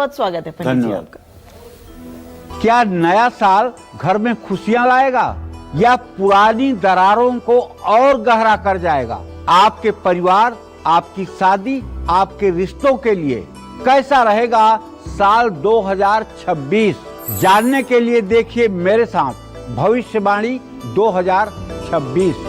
बहुत स्वागत है पंडित जी आपका। क्या नया साल घर में खुशियां लाएगा या पुरानी दरारों को और गहरा कर जाएगा? आपके परिवार, आपकी शादी, आपके रिश्तों के लिए कैसा रहेगा साल 2026? जानने के लिए देखिए मेरे साथ भविष्यवाणी 2026।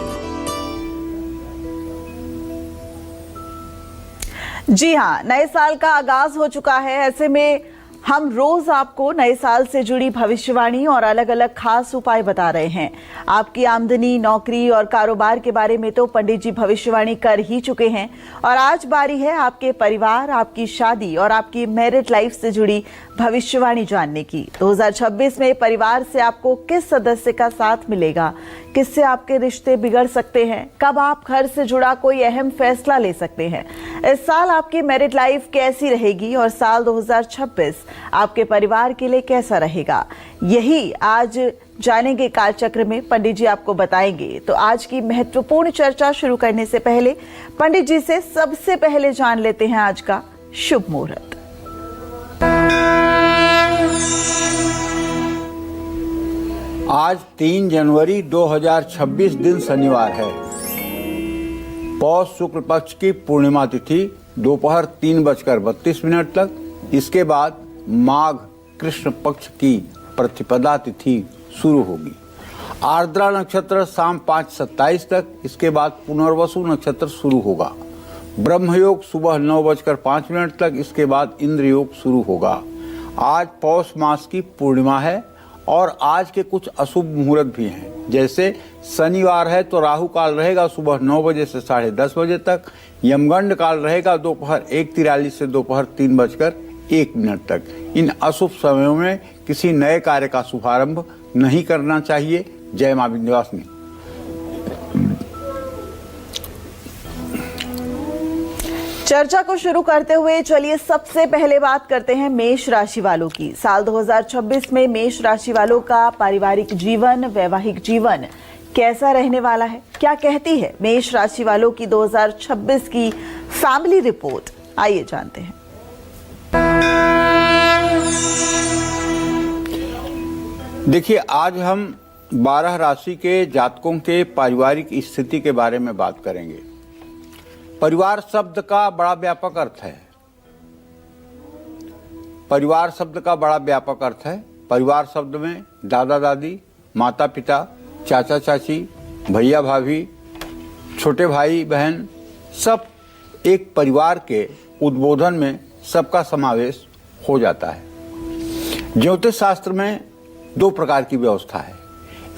जी हाँ, नए साल का आगाज हो चुका है। ऐसे में हम रोज आपको नए साल से जुड़ी भविष्यवाणी और अलग अलग खास उपाय बता रहे हैं। आपकी आमदनी, नौकरी और कारोबार के बारे में तो पंडित जी भविष्यवाणी कर ही चुके हैं और आज बारी है आपके परिवार, आपकी शादी और आपकी मैरिड लाइफ से जुड़ी भविष्यवाणी जानने की। 2026 में परिवार से आपको किस सदस्य का साथ मिलेगा, किससे आपके रिश्ते बिगड़ सकते हैं, कब आप घर से जुड़ा कोई अहम फैसला ले सकते हैं, इस साल आपकी मैरिड लाइफ कैसी रहेगी और साल 2026 आपके परिवार के लिए कैसा रहेगा, यही आज जानेंगे कालचक्र में। पंडित जी आपको बताएंगे। तो आज की महत्वपूर्ण चर्चा शुरू करने से पहले पंडित जी से सबसे पहले जान लेते हैं आज का शुभ मुहूर्त। आज 3 जनवरी 2026 दिन शनिवार है। पौष शुक्ल पक्ष की पूर्णिमा तिथि दोपहर 3:32 तक, इसके बाद माघ कृष्ण पक्ष की प्रतिपदा तिथि शुरू होगी। आर्द्रा नक्षत्र शाम 5:27 तक, इसके बाद पुनर्वसु नक्षत्र शुरू होगा। ब्रह्मयोग सुबह 9:05 तक, इसके बाद इंद्र योग शुरू होगा। आज पौष मास की पूर्णिमा है और आज के कुछ अशुभ मुहूर्त भी हैं। जैसे शनिवार है तो राहु काल रहेगा सुबह 9 बजे से 10:30 बजे तक। यमगंड काल रहेगा दोपहर 1:43 से दोपहर 3:01 तक। इन अशुभ समयों में किसी नए कार्य का शुभारंभ नहीं करना चाहिए। जय मां विंध्यवासिनी। चर्चा को शुरू करते हुए चलिए सबसे पहले बात करते हैं मेष राशि वालों की। साल 2026 में मेष राशि वालों का पारिवारिक जीवन, वैवाहिक जीवन कैसा रहने वाला है, क्या कहती है मेष राशि वालों की 2026 की फैमिली रिपोर्ट, आइए जानते हैं। देखिए, आज हम 12 राशि के जातकों के पारिवारिक स्थिति के बारे में बात करेंगे। परिवार शब्द का बड़ा व्यापक अर्थ है। परिवार शब्द का बड़ा व्यापक अर्थ है। परिवार शब्द में दादा दादी, माता पिता, चाचा चाची, भैया भाभी, छोटे भाई बहन, सब एक परिवार के उद्बोधन में सबका समावेश हो जाता है। ज्योतिष शास्त्र में 2 प्रकार की व्यवस्था है।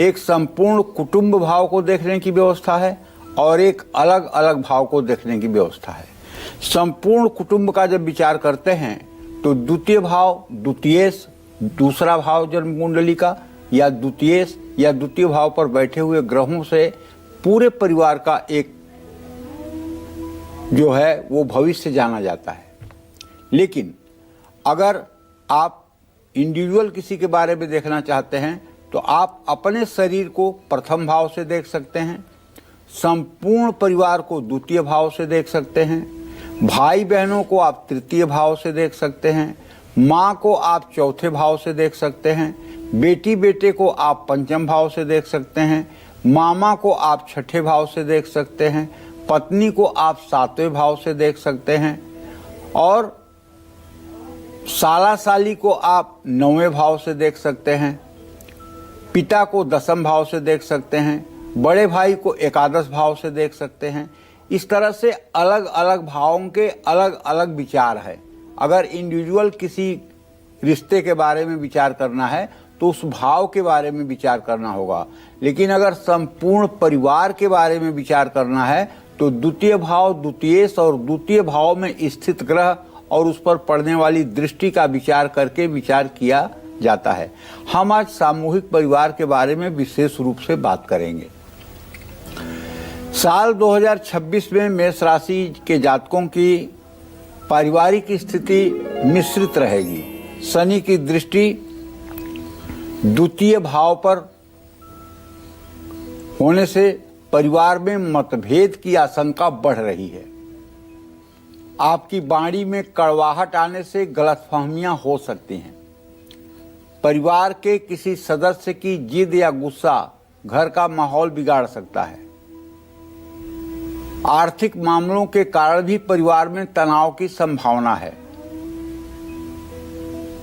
एक संपूर्ण कुटुंब भाव को देखने की व्यवस्था है और एक अलग अलग भाव को देखने की व्यवस्था है। संपूर्ण कुटुंब का जब विचार करते हैं तो द्वितीय भाव, द्वितीयेश, दूसरा भाव जन्म कुंडली का या द्वितीयेश या द्वितीय भाव पर बैठे हुए ग्रहों से पूरे परिवार का एक जो है वो भविष्य जाना जाता है। लेकिन अगर आप इंडिविजुअल किसी के बारे में देखना चाहते हैं तो आप अपने शरीर को प्रथम भाव से देख सकते हैं, संपूर्ण परिवार को द्वितीय भाव से देख सकते हैं, भाई बहनों को आप तृतीय भाव से देख सकते हैं, माँ को आप चौथे भाव से देख सकते हैं, बेटी बेटे को आप पंचम भाव से देख सकते हैं, मामा को आप छठे भाव से देख सकते हैं, पत्नी को आप 7वें भाव से देख सकते हैं और साला साली को आप 9वें भाव से देख सकते हैं, पिता को 10वें भाव से देख सकते हैं, बड़े भाई को 11वें भाव से देख सकते हैं। इस तरह से अलग अलग भावों के अलग अलग विचार है। अगर इंडिविजुअल किसी रिश्ते के बारे में विचार करना है तो उस भाव के बारे में विचार करना होगा। लेकिन अगर संपूर्ण परिवार के बारे में विचार करना है तो द्वितीय भाव, द्वितीयेश और द्वितीय भाव में स्थित ग्रह और उस पर पड़ने वाली दृष्टि का विचार करके विचार किया जाता है। हम आज सामूहिक परिवार के बारे में विशेष रूप से बात करेंगे। साल 2026 में मेष राशि के जातकों की पारिवारिक स्थिति मिश्रित रहेगी। शनि की दृष्टि द्वितीय भाव पर होने से परिवार में मतभेद की आशंका बढ़ रही है। आपकी वाणी में कड़वाहट आने से गलतफहमियां हो सकती हैं। परिवार के किसी सदस्य की जिद या गुस्सा घर का माहौल बिगाड़ सकता है। आर्थिक मामलों के कारण भी परिवार में तनाव की संभावना है।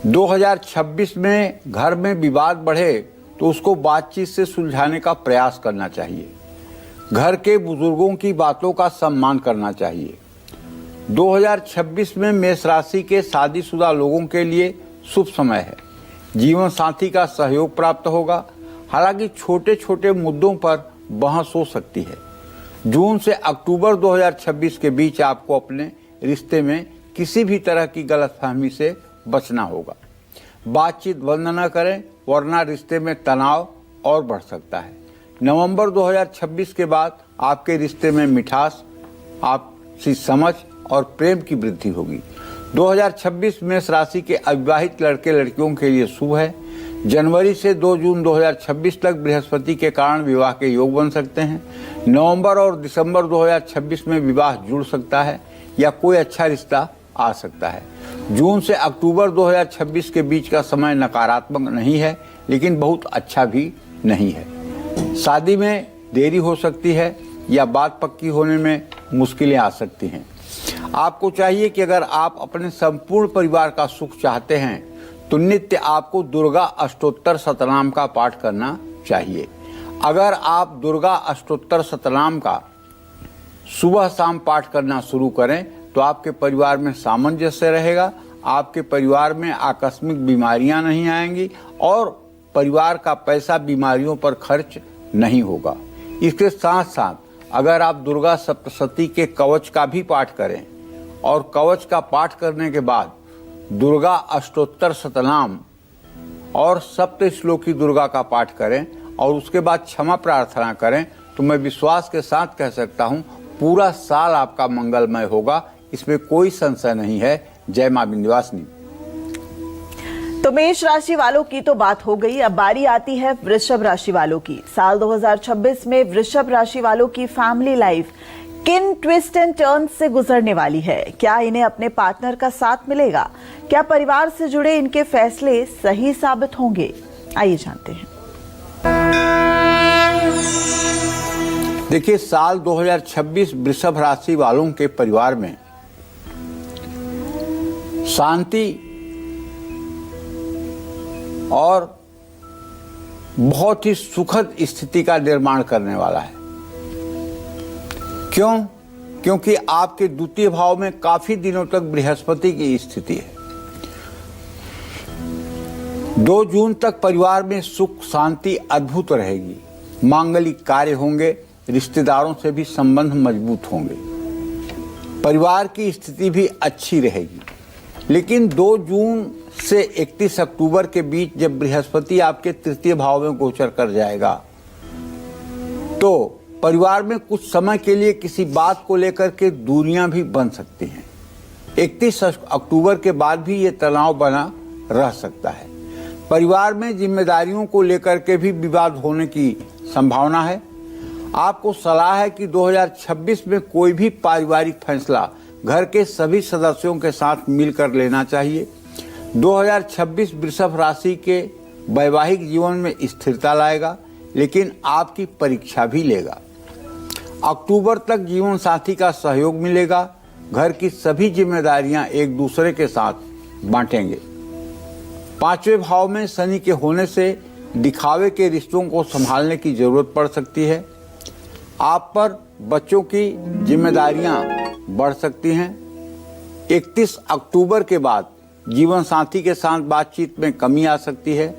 2026 में घर में विवाद बढ़े तो उसको बातचीत से सुलझाने का प्रयास करना चाहिए। घर के बुजुर्गों की बातों का सम्मान करना चाहिए। 2026 में मेष राशि के शादीशुदा लोगों के लिए शुभ समय है। जीवन साथी का सहयोग प्राप्त होगा। हालांकि छोटे छोटे मुद्दों पर बहस हो सकती है। जून से अक्टूबर 2026 के बीच आपको अपने रिश्ते में किसी भी तरह की गलतफहमी से बचना होगा। बातचीत बंद न करें, वरना रिश्ते में तनाव और बढ़ सकता है। नवंबर 2026 के बाद आपके रिश्ते में मिठास, आपसी समझ और प्रेम की वृद्धि होगी। 2026 मेष राशि के अविवाहित लड़के लड़कियों के लिए शुभ है। जनवरी से 2 जून 2026 तक बृहस्पति के कारण विवाह के योग बन सकते हैं। नवंबर और दिसंबर 2026 में विवाह जुड़ सकता है या कोई अच्छा रिश्ता आ सकता है। जून से अक्टूबर 2026 के बीच का समय नकारात्मक नहीं है, लेकिन बहुत अच्छा भी नहीं है। शादी में देरी हो सकती है या बात पक्की होने में मुश्किलें आ सकती हैं। आपको चाहिए कि अगर आप अपने संपूर्ण परिवार का सुख चाहते हैं तो नित्य आपको दुर्गा अष्टोत्तर शतनाम का पाठ करना चाहिए। अगर आप दुर्गा अष्टोत्तर शतनाम का सुबह शाम पाठ करना शुरू करें तो आपके परिवार में सामंजस्य रहेगा, आपके परिवार में आकस्मिक बीमारियां नहीं आएंगी और परिवार का पैसा बीमारियों पर खर्च नहीं होगा। इसके साथ साथ अगर आप दुर्गा सप्तशती के कवच का भी पाठ करें और कवच का पाठ करने के बाद दुर्गा अष्टोत्तर शतनाम और सप्त श्लोकी दुर्गा का पाठ करें और उसके बाद क्षमा प्रार्थना करें तो मैं विश्वास के साथ कह सकता हूं पूरा साल आपका मंगलमय होगा। इसमें कोई संशय नहीं है। जय मां विंध्यवासिनी। तो मेष राशि वालों की तो बात हो गई। अब बारी आती है वृषभ राशि वालों की। साल 2026 में वृषभ राशि वालों की फैमिली लाइफ किन ट्विस्ट एंड टर्न से गुजरने वाली है? क्या इन्हें अपने पार्टनर का साथ मिलेगा? क्या परिवार से जुड़े इनके फैसले सही साबित होंगे? आइए जानते हैं। देखिए, साल 2026 वृषभ राशि वालों के परिवार में शांति और बहुत ही सुखद स्थिति का निर्माण करने वाला है। क्यों? क्योंकि आपके द्वितीय भाव में काफी दिनों तक बृहस्पति की स्थिति है। 2 जून तक परिवार में सुख शांति अद्भुत रहेगी। मांगलिक कार्य होंगे, रिश्तेदारों से भी संबंध मजबूत होंगे, परिवार की स्थिति भी अच्छी रहेगी। लेकिन 2 जून से 31 अक्टूबर के बीच जब बृहस्पति आपके तृतीय भाव में गोचर कर जाएगा तो परिवार में कुछ समय के लिए किसी बात को लेकर के दूरियां भी बन सकती हैं। 31 अक्टूबर के बाद भी ये तनाव बना रह सकता है। परिवार में जिम्मेदारियों को लेकर के भी विवाद होने की संभावना है। आपको सलाह है कि 2026 में कोई भी पारिवारिक फैसला घर के सभी सदस्यों के साथ मिलकर लेना चाहिए। 2026 वृषभ राशि के वैवाहिक जीवन में स्थिरता लाएगा, लेकिन आपकी परीक्षा भी लेगा। अक्टूबर तक जीवन साथी का सहयोग मिलेगा। घर की सभी जिम्मेदारियां एक दूसरे के साथ बांटेंगे। 5वें भाव में शनि के होने से दिखावे के रिश्तों को संभालने की जरूरत पड़ सकती है। आप पर बच्चों की जिम्मेदारियां बढ़ सकती हैं। 31 अक्टूबर के बाद जीवन साथी के साथ बातचीत में कमी आ सकती है।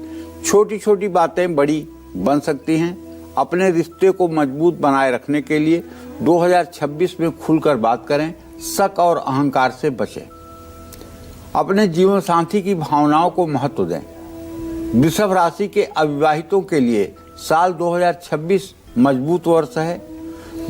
छोटी छोटी बातें बड़ी बन सकती हैं। अपने रिश्ते को मजबूत बनाए रखने के लिए 2026 में खुलकर बात करें। शक और अहंकार से बचें। अपने जीवन साथी की भावनाओं को महत्व दें। वृषभ राशि के अविवाहितों के लिए साल 2026 मजबूत वर्ष है।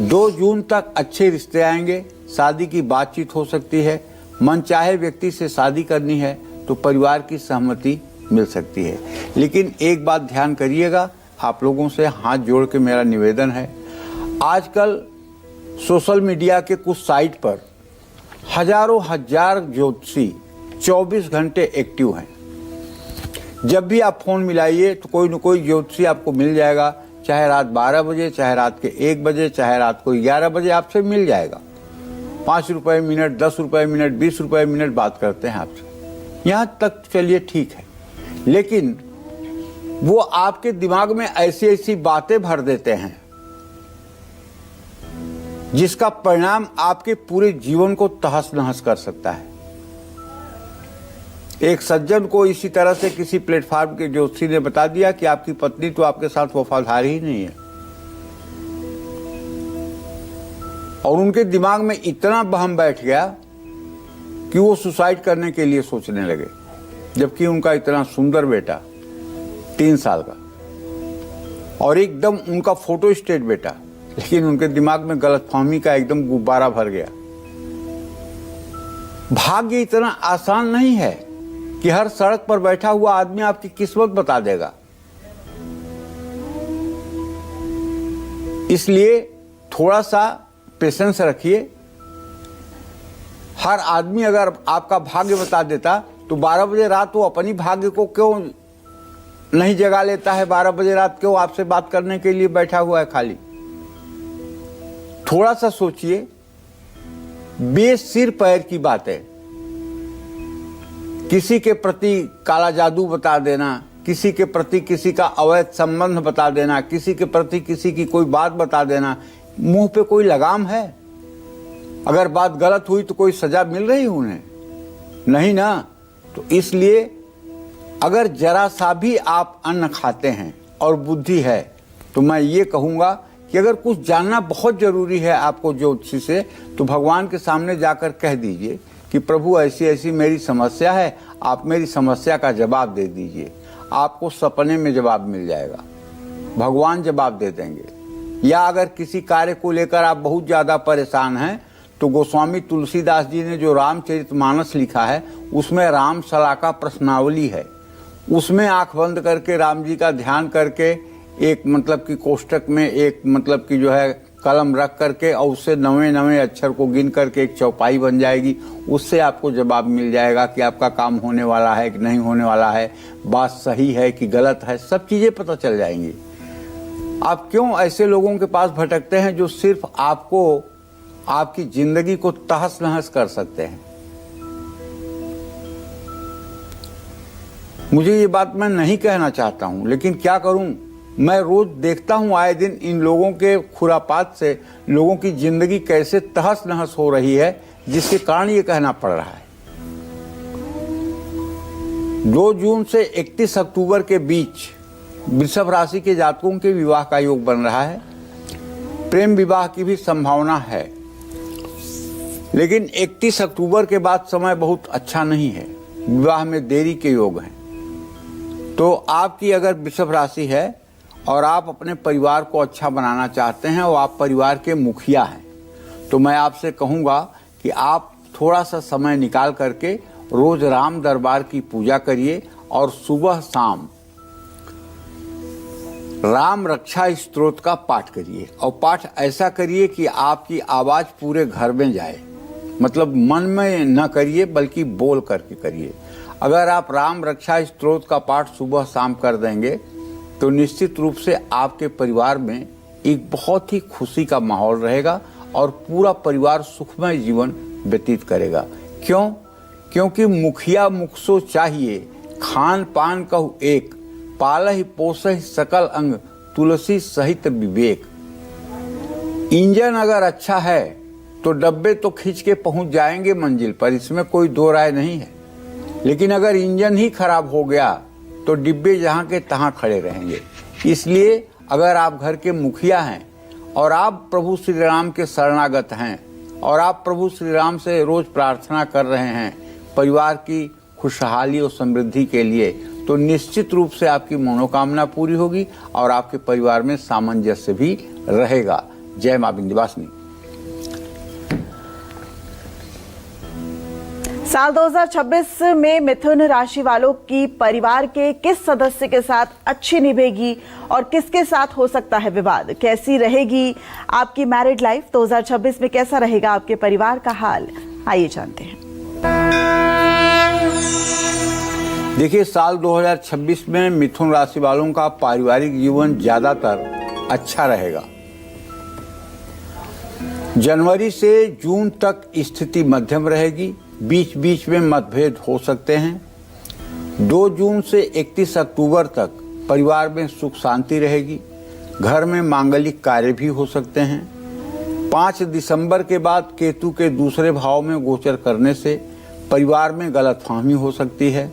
2 जून तक अच्छे रिश्ते आएंगे। शादी की बातचीत हो सकती है। मनचाहे व्यक्ति से शादी करनी है तो परिवार की सहमति मिल सकती है। लेकिन एक बात ध्यान करिएगा, आप लोगों से हाथ जोड़ के मेरा निवेदन है, आजकल सोशल मीडिया के कुछ साइट पर हजारों हजार ज्योतिषी 24 घंटे एक्टिव हैं। जब भी आप फोन मिलाइए तो कोई न कोई ज्योतिषी आपको मिल जाएगा, चाहे रात 12 बजे, चाहे रात के 1 बजे, चाहे रात को 11 बजे आपसे मिल जाएगा। 5 रुपए मिनट, 10 रुपए मिनट, 20 रुपए मिनट बात करते हैं आपसे। यहाँ तक चलिए ठीक है, लेकिन वो आपके दिमाग में ऐसी ऐसी बातें भर देते हैं जिसका परिणाम आपके पूरे जीवन को तहस नहस कर सकता है। एक सज्जन को इसी तरह से किसी प्लेटफॉर्म के ज्योतिषी ने बता दिया कि आपकी पत्नी तो आपके साथ वफादार ही नहीं है, और उनके दिमाग में इतना वहम बैठ गया कि वो सुसाइड करने के लिए सोचने लगे, जबकि उनका इतना सुंदर बेटा 3 साल का और एकदम उनका फोटो स्टेट बेटा, लेकिन उनके दिमाग में गलतफहमी का एकदम गुब्बारा भर गया। भाग्य इतना आसान नहीं है कि हर सड़क पर बैठा हुआ आदमी आपकी किस्मत बता देगा। इसलिए थोड़ा सा पेशेंस रखिए। हर आदमी अगर आपका भाग्य बता देता तो 12 बजे रात वो अपनी भाग्य को क्यों नहीं जगा लेता है? 12 बजे रात क्यों आपसे बात करने के लिए बैठा हुआ है खाली? थोड़ा सा सोचिए। बेसिर पैर की बातें, किसी के प्रति काला जादू बता देना, किसी के प्रति किसी का अवैध संबंध बता देना, किसी के प्रति किसी की कोई बात बता देना, मुंह पे कोई लगाम है? अगर बात गलत हुई तो कोई सजा मिल रही उन्हें? नहीं ना। तो इसलिए अगर जरा सा भी आप अन्न खाते हैं और बुद्धि है तो मैं ये कहूंगा कि अगर कुछ जानना बहुत जरूरी है आपको ज्योतिषी से, तो भगवान के सामने जाकर कह दीजिए कि प्रभु ऐसी ऐसी मेरी समस्या है, आप मेरी समस्या का जवाब दे दीजिए। आपको सपने में जवाब मिल जाएगा, भगवान जवाब दे देंगे। या अगर किसी कार्य को लेकर आप बहुत ज्यादा परेशान हैं तो गोस्वामी तुलसीदास जी ने जो रामचरितमानस लिखा है उसमें राम सलाह का प्रश्नावली है। उसमें आंख बंद करके राम जी का ध्यान करके एक मतलब की कोष्टक में एक मतलब की जो है कलम रख करके और उससे नवे अक्षर को गिन करके एक चौपाई बन जाएगी। उससे आपको जवाब मिल जाएगा कि आपका काम होने वाला है कि नहीं होने वाला है, बात सही है कि गलत है, सब चीजें पता चल जाएंगी। आप क्यों ऐसे लोगों के पास भटकते हैं जो सिर्फ आपको आपकी जिंदगी को तहस नहस कर सकते हैं? मुझे ये बात मैं नहीं कहना चाहता हूं, लेकिन क्या करूं? मैं रोज देखता हूं आए दिन इन लोगों के खुरापात से लोगों की जिंदगी कैसे तहस नहस हो रही है, जिसके कारण ये कहना पड़ रहा है। 2 जून से 31 अक्टूबर के बीच वृषभ राशि के जातकों के विवाह का योग बन रहा है। प्रेम विवाह की भी संभावना है, लेकिन 31 अक्टूबर के बाद समय बहुत अच्छा नहीं है, विवाह में देरी के योग हैं। तो आपकी अगर वृषभ राशि है और आप अपने परिवार को अच्छा बनाना चाहते हैं और आप परिवार के मुखिया हैं, तो मैं आपसे कहूंगा कि आप थोड़ा सा समय निकाल करके रोज राम दरबार की पूजा करिए और सुबह शाम राम रक्षा स्तोत्र का पाठ करिए। और पाठ ऐसा करिए कि आपकी आवाज पूरे घर में जाए, मतलब मन में न करिए बल्कि बोल करके करिए। अगर आप राम रक्षा स्तोत्र का पाठ सुबह शाम कर देंगे तो निश्चित रूप से आपके परिवार में एक बहुत ही खुशी का माहौल रहेगा और पूरा परिवार सुखमय जीवन व्यतीत करेगा। क्यों? क्योंकि मुखिया मुखसो चाहिए, खान पान कहु एक, पालहि पोसहि सकल अंग, तुलसी सहित विवेक। इंजन अगर अच्छा है तो डब्बे तो खींच के पहुंच जाएंगे मंजिल पर, इसमें कोई दो राय नहीं है। लेकिन अगर इंजन ही खराब हो गया तो डिब्बे जहां के तहां खड़े रहेंगे। इसलिए अगर आप घर के मुखिया हैं और आप प्रभु श्री राम के शरणागत हैं और आप प्रभु श्री राम से रोज प्रार्थना कर रहे हैं परिवार की खुशहाली और समृद्धि के लिए, तो निश्चित रूप से आपकी मनोकामना पूरी होगी और आपके परिवार में सामंजस्य भी रहेगा। जय मां विंध्यवासिनी। साल 2026 में मिथुन राशि वालों की परिवार के किस सदस्य के साथ अच्छी निभेगी और किसके साथ हो सकता है विवाद? कैसी रहेगी आपकी मैरिड लाइफ? 2026 में कैसा रहेगा आपके परिवार का हाल? आइए जानते हैं। देखिए, साल 2026 में मिथुन राशि वालों का पारिवारिक जीवन ज्यादातर अच्छा रहेगा। जनवरी से जून तक स्थिति मध्यम रहेगी, बीच बीच में मतभेद हो सकते हैं। 2 जून से 31 अक्टूबर तक परिवार में सुख शांति रहेगी, घर में मांगलिक कार्य भी हो सकते हैं। 5 दिसंबर के बाद केतु के दूसरे भाव में गोचर करने से परिवार में गलतफहमी हो सकती है।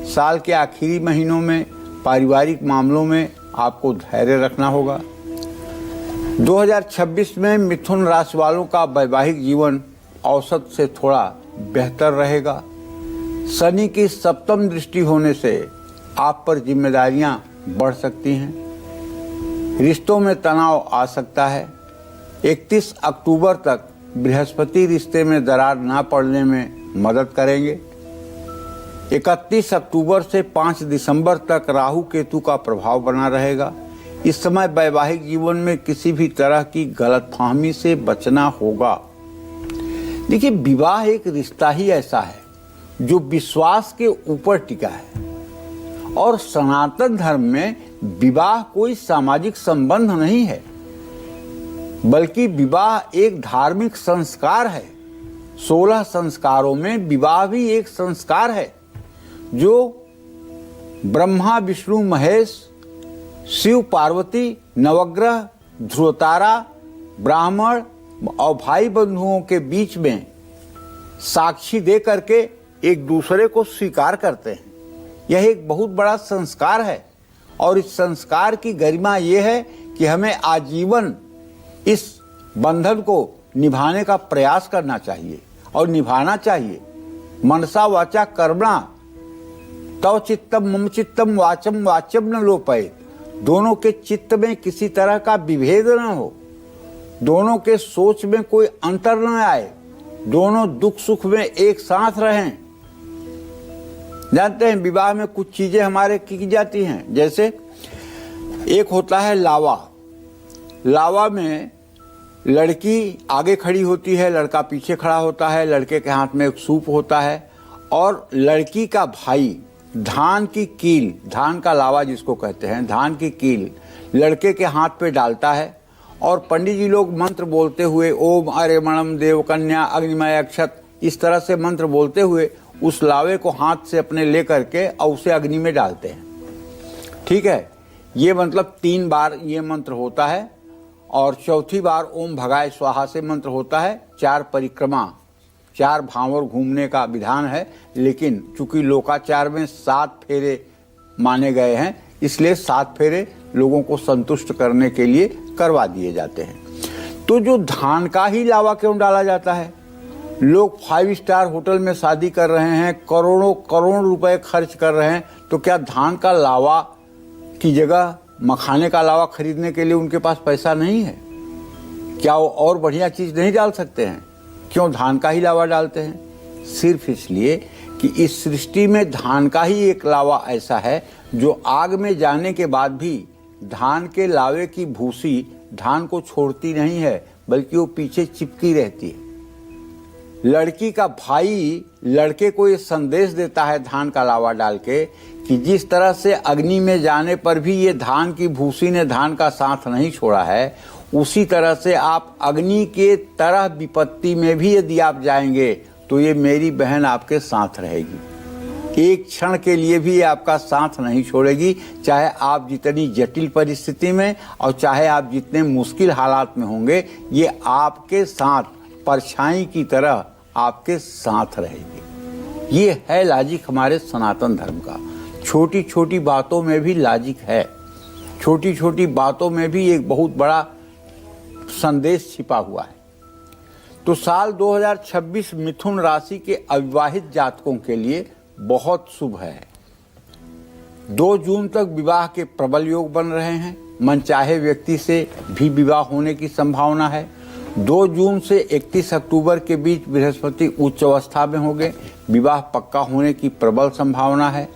साल के आखिरी महीनों में पारिवारिक मामलों में आपको धैर्य रखना होगा। 2026 में मिथुन राशि वालों का वैवाहिक जीवन औसत से थोड़ा बेहतर रहेगा। शनि की सप्तम दृष्टि होने से आप पर जिम्मेदारियां बढ़ सकती हैं। रिश्तों में तनाव आ सकता है। 31 अक्टूबर तक बृहस्पति रिश्ते में दरार ना पड़ने में मदद करेंगे। 31 अक्टूबर से 5 दिसंबर तक राहु केतु का प्रभाव बना रहेगा। इस समय वैवाहिक जीवन में किसी भी तरह की गलतफहमी से बचना होगा। देखिए, विवाह एक रिश्ता ही ऐसा है जो विश्वास के ऊपर टिका है और सनातन धर्म में विवाह कोई सामाजिक संबंध नहीं है, बल्कि विवाह एक धार्मिक संस्कार है। 16 संस्कारों में विवाह भी एक संस्कार है जो ब्रह्मा विष्णु महेश, शिव पार्वती, नवग्रह, ध्रुवतारा, ब्राह्मण और भाई बंधुओं के बीच में साक्षी दे करके एक दूसरे को स्वीकार करते हैं। यह एक बहुत बड़ा संस्कार है और इस संस्कार की गरिमा यह है कि हमें आजीवन इस बंधन को निभाने का प्रयास करना चाहिए और निभाना चाहिए। मनसा वाचा कर्मणा तव चित्तम मम चित्तम वाचम वाच्यम न लोपयेत। दोनों के चित्त में किसी तरह का विभेद न हो, दोनों के सोच में कोई अंतर न आए, दोनों दुख सुख में एक साथ रहें। जानते हैं, विवाह में कुछ चीजें हमारे की जाती हैं। जैसे एक होता है लावा। लावा में लड़की आगे खड़ी होती है, लड़का पीछे खड़ा होता है, लड़के के हाथ में एक सूप होता है और लड़की का भाई धान की कील, धान का लावा जिसको कहते हैं, धान की कील लड़के के हाथ पे डालता है और पंडित जी लोग मंत्र बोलते हुए ओम अरे मणम देव कन्या अग्निमय अक्षत, इस तरह से मंत्र बोलते हुए उस लावे को हाथ से अपने ले करके और उसे अग्नि में डालते हैं। ठीक है, ये मतलब 3 बार ये मंत्र होता है और चौथी बार ओम भगाय स्वाहा से मंत्र होता है। 4 परिक्रमा, 4 भांवर घूमने का विधान है, लेकिन चूंकि लोकाचार में 7 फेरे माने गए हैं, इसलिए 7 फेरे लोगों को संतुष्ट करने के लिए करवा दिए जाते हैं। तो जो धान का ही लावा क्यों डाला जाता है? लोग 5 स्टार होटल में शादी कर रहे हैं, करोड़ों करोड़ रुपए खर्च कर रहे हैं, तो क्या धान का लावा की जगह मखाने का लावा खरीदने के लिए उनके पास पैसा नहीं है? क्या वो और बढ़िया चीज नहीं डाल सकते हैं? क्यों धान का ही लावा डालते हैं? सिर्फ इसलिए कि इस सृष्टि में धान का ही एक लावा ऐसा है जो आग में जाने के बाद भी धान के लावे की भूसी धान को छोड़ती नहीं है, बल्कि वो पीछे चिपकी रहती है। लड़की का भाई लड़के को ये संदेश देता है धान का लावा डाल के कि जिस तरह से अग्नि में जाने पर भी ये धान की भूसी ने धान का साथ नहीं छोड़ा है, उसी तरह से आप अग्नि के तरह विपत्ति में भी यदि आप जाएंगे तो ये मेरी बहन आपके साथ रहेगी। एक क्षण के लिए भी ये आपका साथ नहीं छोड़ेगी, चाहे आप जितनी जटिल परिस्थिति में और चाहे आप जितने मुश्किल हालात में होंगे, ये आपके साथ परछाई की तरह आपके साथ रहेगी। ये है लॉजिक हमारे सनातन धर्म का। छोटी छोटी बातों में भी लॉजिक है, छोटी छोटी बातों में भी एक बहुत बड़ा संदेश छिपा हुआ है। तो साल 2026 मिथुन राशि के अविवाहित जातकों के लिए बहुत शुभ है। 2 जून तक विवाह के प्रबल योग बन रहे हैं। मनचाहे व्यक्ति से भी विवाह होने की संभावना है। 2 जून से 31 अक्टूबर के बीच बृहस्पति उच्च अवस्था में होंगे। विवाह पक्का होने की प्रबल संभावना है।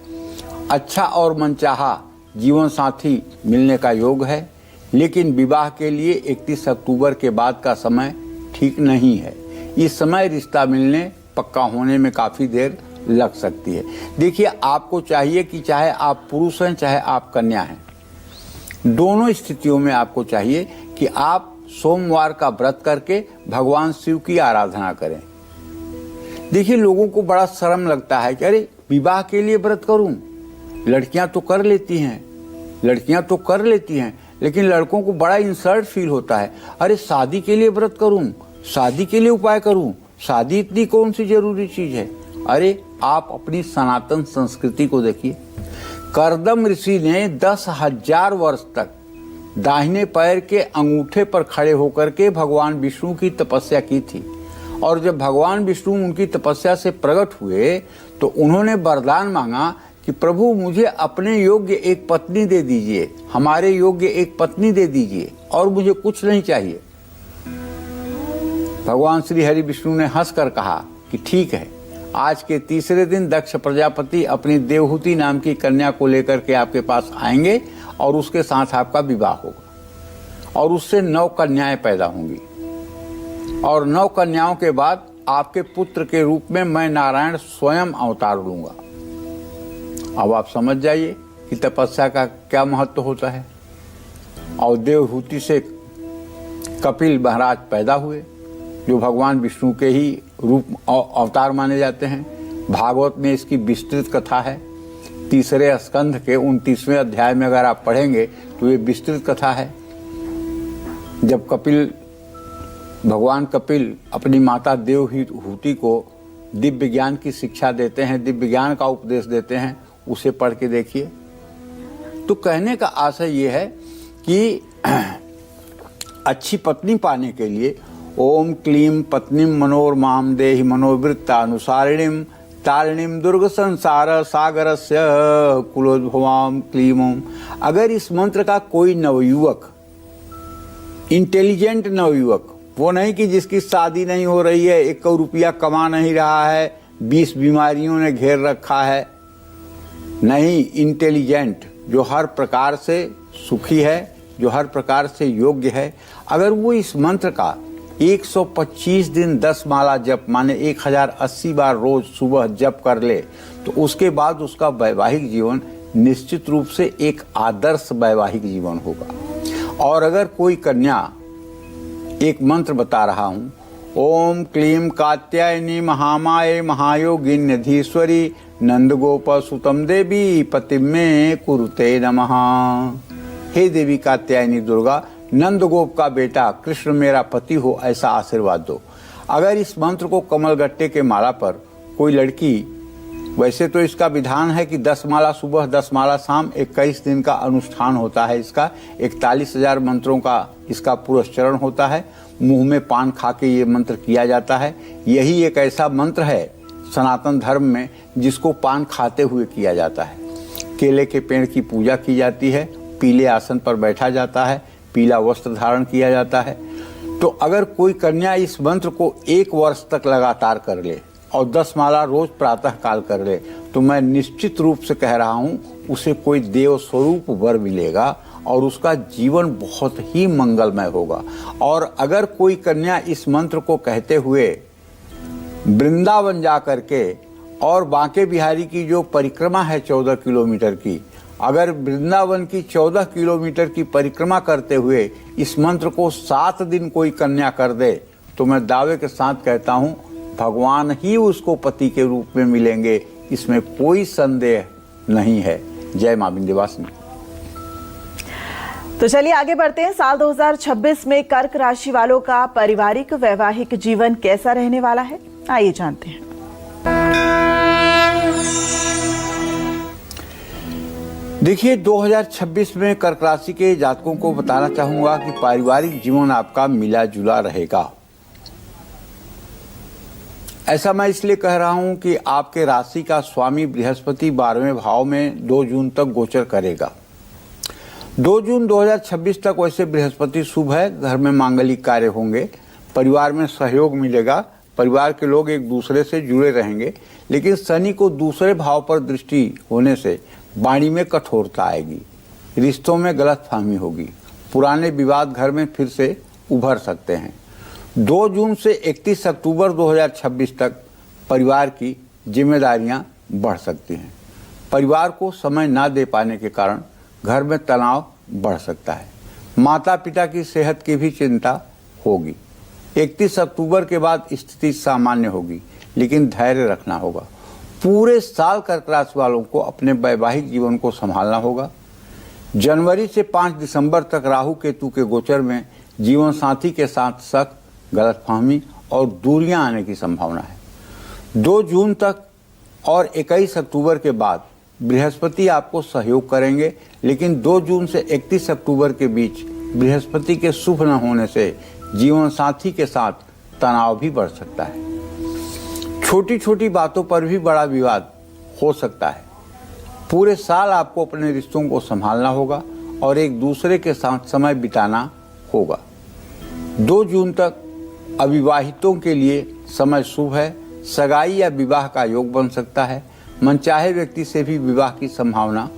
अच्छा और मनचाहा जीवन साथी मिलने का योग है, लेकिन विवाह के लिए 31 अक्टूबर के बाद का समय ठीक नहीं है। इस समय रिश्ता मिलने पक्का होने में काफ़ी देर लग सकती है। देखिए, आपको चाहिए कि चाहे आप पुरुष हैं चाहे आप कन्या हैं, दोनों स्थितियों में आपको चाहिए कि आप सोमवार का व्रत करके भगवान शिव की आराधना करें। देखिए, लोगों को बड़ा शर्म लगता है कि अरे विवाह के लिए व्रत करूं, लड़कियां तो कर लेती हैं, लेकिन लड़कों को बड़ा इंसल्ट फील होता है। अरे शादी के लिए व्रत करूं, शादी के लिए उपाय करूं, शादी इतनी कौन सी जरूरी चीज है। अरे आप अपनी सनातन संस्कृति को देखिए। करदम ऋषि ने 10,000 वर्ष तक दाहिने पैर के अंगूठे पर खड़े होकर के भगवान विष्णु की तपस्या की थी, और जब भगवान विष्णु उनकी तपस्या से प्रकट हुए तो उन्होंने वरदान मांगा कि प्रभु मुझे अपने योग्य एक पत्नी दे दीजिए, हमारे योग्य एक पत्नी दे दीजिए, और मुझे कुछ नहीं चाहिए। भगवान श्री हरि विष्णु ने हंसकर कहा कि ठीक है, आज के तीसरे दिन दक्ष प्रजापति अपनी देवहूति नाम की कन्या को लेकर के आपके पास आएंगे और उसके साथ आपका विवाह होगा, और उससे 9 कन्याएं पैदा होंगी, और 9 कन्याओं के बाद आपके पुत्र के रूप में मैं नारायण स्वयं अवतार लूंगा। अब आप समझ जाइए कि तपस्या का क्या महत्व होता है। और देवहूति से कपिल महाराज पैदा हुए, जो भगवान विष्णु के ही रूप अवतार माने जाते हैं। भागवत में इसकी विस्तृत कथा है। तीसरे स्कंध के 29वें अध्याय में अगर आप पढ़ेंगे तो ये विस्तृत कथा है। जब भगवान कपिल अपनी माता देवहूति को दिव्य ज्ञान की शिक्षा देते हैं, दिव्य ज्ञान का उपदेश देते हैं, उसे पढ़ के देखिए। तो कहने का आशय ये है कि अच्छी पत्नी पाने के लिए ओम क्लीम पत्नीम मनोरमाम देहि मनोवृत्तानुसारिणीम तारिणीम दुर्ग संसार सागरस्य कुलोद्भवाम क्लीम ओम। अगर इस मंत्र का कोई नवयुवक, इंटेलिजेंट नवयुवक, वो नहीं कि जिसकी शादी नहीं हो रही है, 1 रुपया कमा नहीं रहा है, 20 बीमारियों ने घेर रखा है, नहीं, इंटेलिजेंट, जो हर प्रकार से सुखी है, जो हर प्रकार से योग्य है, अगर वो इस मंत्र का 125 दिन 10 माला जप माने 1080 बार रोज सुबह जप कर ले, तो उसके बाद उसका वैवाहिक जीवन निश्चित रूप से एक आदर्श वैवाहिक जीवन होगा। और अगर कोई कन्या, एक मंत्र बता रहा हूं, ओम क्लीम कात्यायनी महामाये महायोगिन्यधीश्वरी नंदगोप सुतम देवी पतिमे कुरुते नमः। हे देवी कात्यायनी दुर्गा, नंदगोप का बेटा कृष्ण मेरा पति हो, ऐसा आशीर्वाद दो। अगर इस मंत्र को कमलगट्टे के माला पर कोई लड़की, वैसे तो इसका विधान है कि 10 माला सुबह 10 माला शाम 21 दिन का अनुष्ठान होता है इसका, 41,000 मंत्रों का इसका पुरस्चरण होता है, मुंह में पान खा के ये मंत्र किया जाता है। यही एक ऐसा मंत्र है सनातन धर्म में जिसको पान खाते हुए किया जाता है। केले के पेड़ की पूजा की जाती है, पीले आसन पर बैठा जाता है, पीला वस्त्र धारण किया जाता है। तो अगर कोई कन्या इस मंत्र को 1 वर्ष तक लगातार कर ले और 10 माला रोज प्रातः काल कर ले, तो मैं निश्चित रूप से कह रहा हूं उसे कोई देव स्वरूप वर मिलेगा और उसका जीवन बहुत ही मंगलमय होगा। और अगर कोई कन्या इस मंत्र को कहते हुए वृंदावन जा करके और बांके बिहारी की जो परिक्रमा है 14 किलोमीटर की, अगर वृंदावन की 14 किलोमीटर की परिक्रमा करते हुए इस मंत्र को 7 दिन कोई कन्या कर दे, तो मैं दावे के साथ कहता हूं भगवान ही उसको पति के रूप में मिलेंगे, इसमें कोई संदेह नहीं है। जय मां विंध्यवासिनी। तो चलिए आगे बढ़ते हैं। साल 2026 में कर्क राशि वालों का पारिवारिक वैवाहिक जीवन कैसा रहने वाला है, आइए जानते हैं। देखिए, 2026 में कर्क राशि के जातकों को बताना चाहूंगा कि पारिवारिक जीवन आपका मिला जुला रहेगा। ऐसा मैं इसलिए कह रहा हूं कि आपके राशि का स्वामी बृहस्पति 12वें भाव में 2 जून तक गोचर करेगा। 2 जून 2026 तक वैसे बृहस्पति शुभ है, घर में मांगलिक कार्य होंगे, परिवार में सहयोग मिलेगा, परिवार के लोग एक दूसरे से जुड़े रहेंगे। लेकिन शनि को दूसरे भाव पर दृष्टि होने से वाणी में कठोरता आएगी, रिश्तों में गलतफहमी होगी, पुराने विवाद घर में फिर से उभर सकते हैं। 2 जून से 31 अक्टूबर 2026 तक परिवार की जिम्मेदारियां बढ़ सकती हैं। परिवार को समय ना दे पाने के कारण घर में तनाव बढ़ सकता है। माता पिता की सेहत की भी चिंता होगी। 31 अक्टूबर के बाद स्थिति सामान्य होगी, लेकिन धैर्य रखना होगा। पूरे साल कर्क राशि वालों को अपने वैवाहिक जीवन को संभालना होगा। जनवरी से 5 दिसंबर तक राहु केतु के गोचर में जीवन साथी के साथ शक, गलतफहमी और दूरियां आने की संभावना है। 2 जून तक और 21 अक्टूबर के बाद बृहस्पति आपको सहयोग करेंगे, लेकिन 2 जून से 31 अक्टूबर के बीच बृहस्पति के शुभ न होने से जीवन साथी के साथ तनाव भी बढ़ सकता है। छोटी छोटी बातों पर भी बड़ा विवाद हो सकता है। पूरे साल आपको अपने रिश्तों को संभालना होगा और एक दूसरे के साथ समय बिताना होगा। 2 जून तक अविवाहितों के लिए समय शुभ है। सगाई या विवाह का योग बन सकता है। मनचाहे व्यक्ति से भी विवाह की संभावना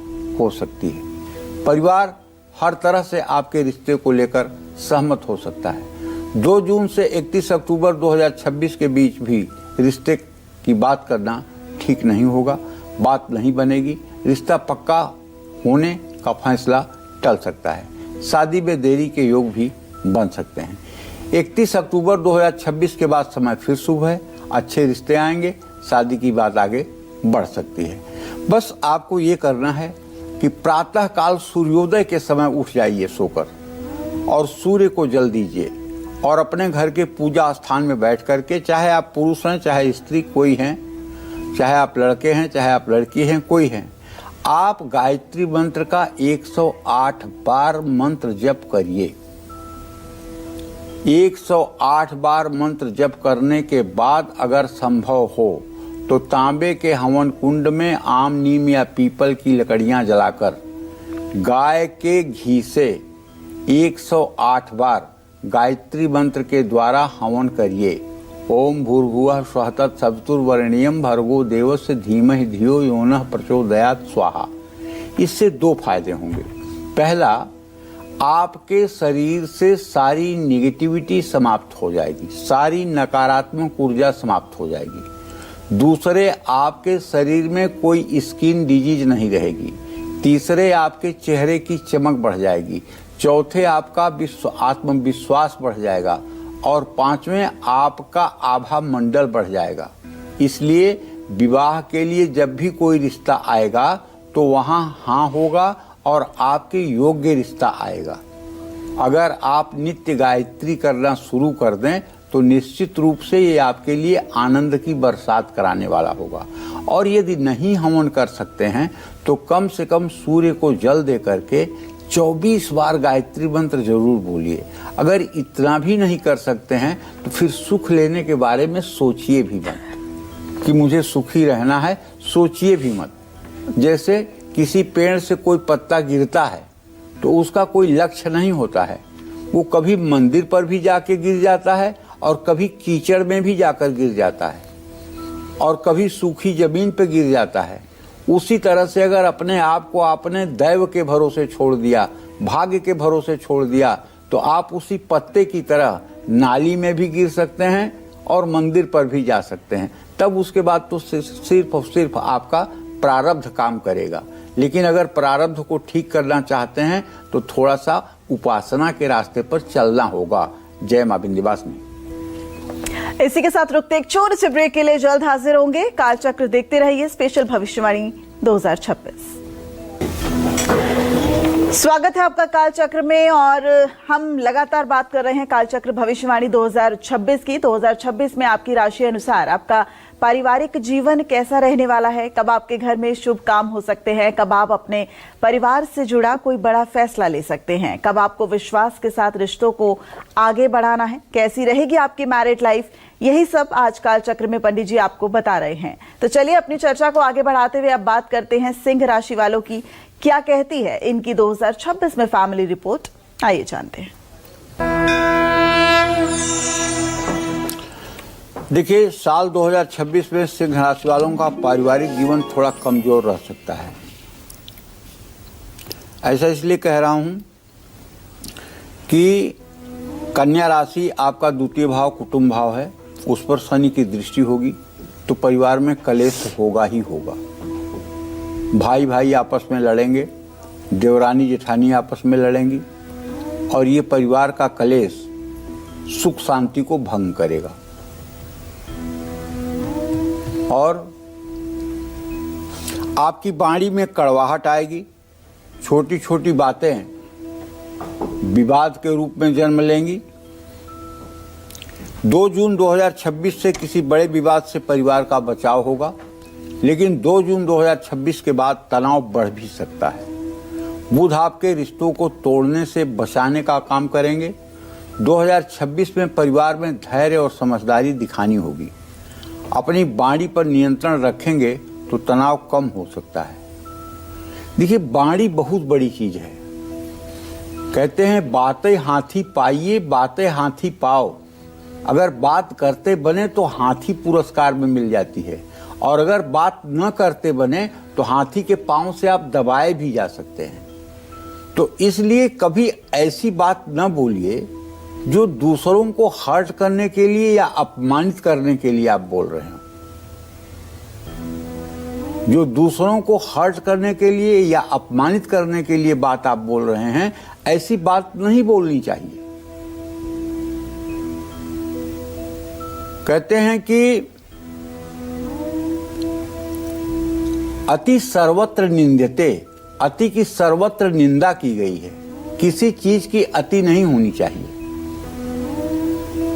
हो सकती है। परिवार हर तरह से आपके रिश्ते को लेकर सहमत हो सकता है। 2 जून से 31 अक्टूबर 2026 के बीच भी रिश्ते की बात करना ठीक नहीं होगा। बात नहीं बनेगी। रिश्ता पक्का होने का फैसला टल सकता है। शादी में देरी के योग भी बन सकते हैं। 31 अक्टूबर 2026 के बाद समय फिर शुभ है। अच्छे रिश्ते आएंगे। शादी की बात आगे बढ़ सकती है। बस आपको ये करना है कि प्रातः काल सूर्योदय के समय उठ जाइए सोकर और सूर्य को जल दीजिए और अपने घर के पूजा स्थान में बैठ करके, चाहे आप पुरुष हैं चाहे स्त्री कोई हैं, चाहे आप लड़के हैं चाहे आप लड़की हैं, कोई हैं, आप गायत्री मंत्र का 108 बार मंत्र जप करिए। 108 बार मंत्र जप करने के बाद अगर संभव हो तो तांबे के हवन कुंड में आम, नीम या पीपल की लकड़ियां जलाकर गाय के घी से 108 बार गायत्री मंत्र के द्वारा हवन करिए। ओम भूर्भुवः स्वः तत्सवितुर्वरेण्यं भर्गो देवस्य धीमहि धियो यो नः प्रचोदयात् स्वाहा। इससे 2 फायदे होंगे। पहला, आपके शरीर से सारी निगेटिविटी समाप्त हो जाएगी, सारी नकारात्मक ऊर्जा समाप्त हो जाएगी। दूसरे, आपके शरीर में कोई स्किन डिजीज नहीं रहेगी। तीसरे, आपके चेहरे की चमक बढ़ जाएगी। चौथे, आपका आत्मविश्वास बढ़ जाएगा। और 5वें, आपका आभा मंडल बढ़ जाएगा। इसलिए विवाह के लिए जब भी कोई रिश्ता आएगा तो वहां हाँ होगा और आपके योग्य रिश्ता आएगा। अगर आप नित्य गायत्री करना शुरू कर दें तो निश्चित रूप से ये आपके लिए आनंद की बरसात कराने वाला होगा। और यदि नहीं हवन कर सकते हैं तो कम से कम सूर्य को जल दे करके 24 बार गायत्री मंत्र जरूर बोलिए। अगर इतना भी नहीं कर सकते हैं तो फिर सुख लेने के बारे में सोचिए भी मत कि मुझे सुखी रहना है, सोचिए भी मत। जैसे किसी पेड़ से कोई पत्ता गिरता है तो उसका कोई लक्ष्य नहीं होता है। वो कभी मंदिर पर भी जाके गिर जाता है और कभी कीचड़ में भी जाकर गिर जाता है और कभी सूखी जमीन पे गिर जाता है। उसी तरह से अगर अपने आप को आपने दैव के भरोसे छोड़ दिया, भाग्य के भरोसे छोड़ दिया, तो आप उसी पत्ते की तरह नाली में भी गिर सकते हैं और मंदिर पर भी जा सकते हैं। तब उसके बाद तो सिर्फ और सिर्फ आपका प्रारब्ध काम करेगा। लेकिन अगर प्रारब्ध को ठीक करना चाहते हैं तो थोड़ा सा उपासना के रास्ते पर चलना होगा। जय मां विंध्यवासिनी। इसी के साथ रुकते एक छोटे से ब्रेक के लिए जल्द हाजिर होंगे। कालचक्र देखते रहिए, स्पेशल भविष्यवाणी 2026। स्वागत है आपका कालचक्र में और हम लगातार बात कर रहे हैं कालचक्र भविष्यवाणी 2026 की। 2026 में आपकी राशि अनुसार आपका पारिवारिक जीवन कैसा रहने वाला है, कब आपके घर में शुभ काम हो सकते हैं, कब आप अपने परिवार से जुड़ा कोई बड़ा फैसला ले सकते हैं, कब आपको विश्वास के साथ रिश्तों को आगे बढ़ाना है, कैसी रहेगी आपकी मैरिड लाइफ, यही सब आज कालचक्र में पंडित जी आपको बता रहे हैं। तो चलिए अपनी चर्चा को आगे बढ़ाते हुए अब बात करते हैं सिंह राशि वालों की। क्या कहती है इनकी 2026 में फैमिली रिपोर्ट, आइए जानते हैं। देखिए, साल 2026 में सिंह राशि वालों का पारिवारिक जीवन थोड़ा कमजोर रह सकता है। ऐसा इसलिए कह रहा हूं कि कन्या राशि आपका द्वितीय भाव कुटुंब भाव है, उस पर शनि की दृष्टि होगी। तो परिवार में कलेश होगा ही होगा। भाई भाई आपस में लड़ेंगे, देवरानी जेठानी आपस में लड़ेंगी और ये परिवार का कलेश सुख शांति को भंग करेगा। और आपकी वाणी में कड़वाहट आएगी, छोटी छोटी बातें विवाद के रूप में जन्म लेंगी। 2 जून 2026 से किसी बड़े विवाद से परिवार का बचाव होगा, लेकिन 2 जून 2026 के बाद तनाव बढ़ भी सकता है। बुध आपके रिश्तों को तोड़ने से बचाने का काम करेंगे। 2026 में परिवार में धैर्य और समझदारी दिखानी होगी। अपनी वाणी पर नियंत्रण रखेंगे तो तनाव कम हो सकता है। देखिए, वाणी बहुत बड़ी चीज है। कहते हैं बातें हाथी पाइए, बातें हाथी पाओ। अगर बात करते बने तो हाथी पुरस्कार में मिल जाती है, और अगर बात न करते बने तो हाथी के पांव से आप दबाए भी जा सकते हैं। तो इसलिए कभी ऐसी बात न बोलिए जो दूसरों को हर्ट करने के लिए या अपमानित करने के लिए आप बोल रहे हो। जो दूसरों को हर्ट करने के लिए या अपमानित करने के लिए बात आप बोल रहे हैं, ऐसी बात नहीं बोलनी चाहिए। कहते हैं कि अति सर्वत्र निंद्यते, अति की सर्वत्र निंदा की गई है। किसी चीज की अति नहीं होनी चाहिए।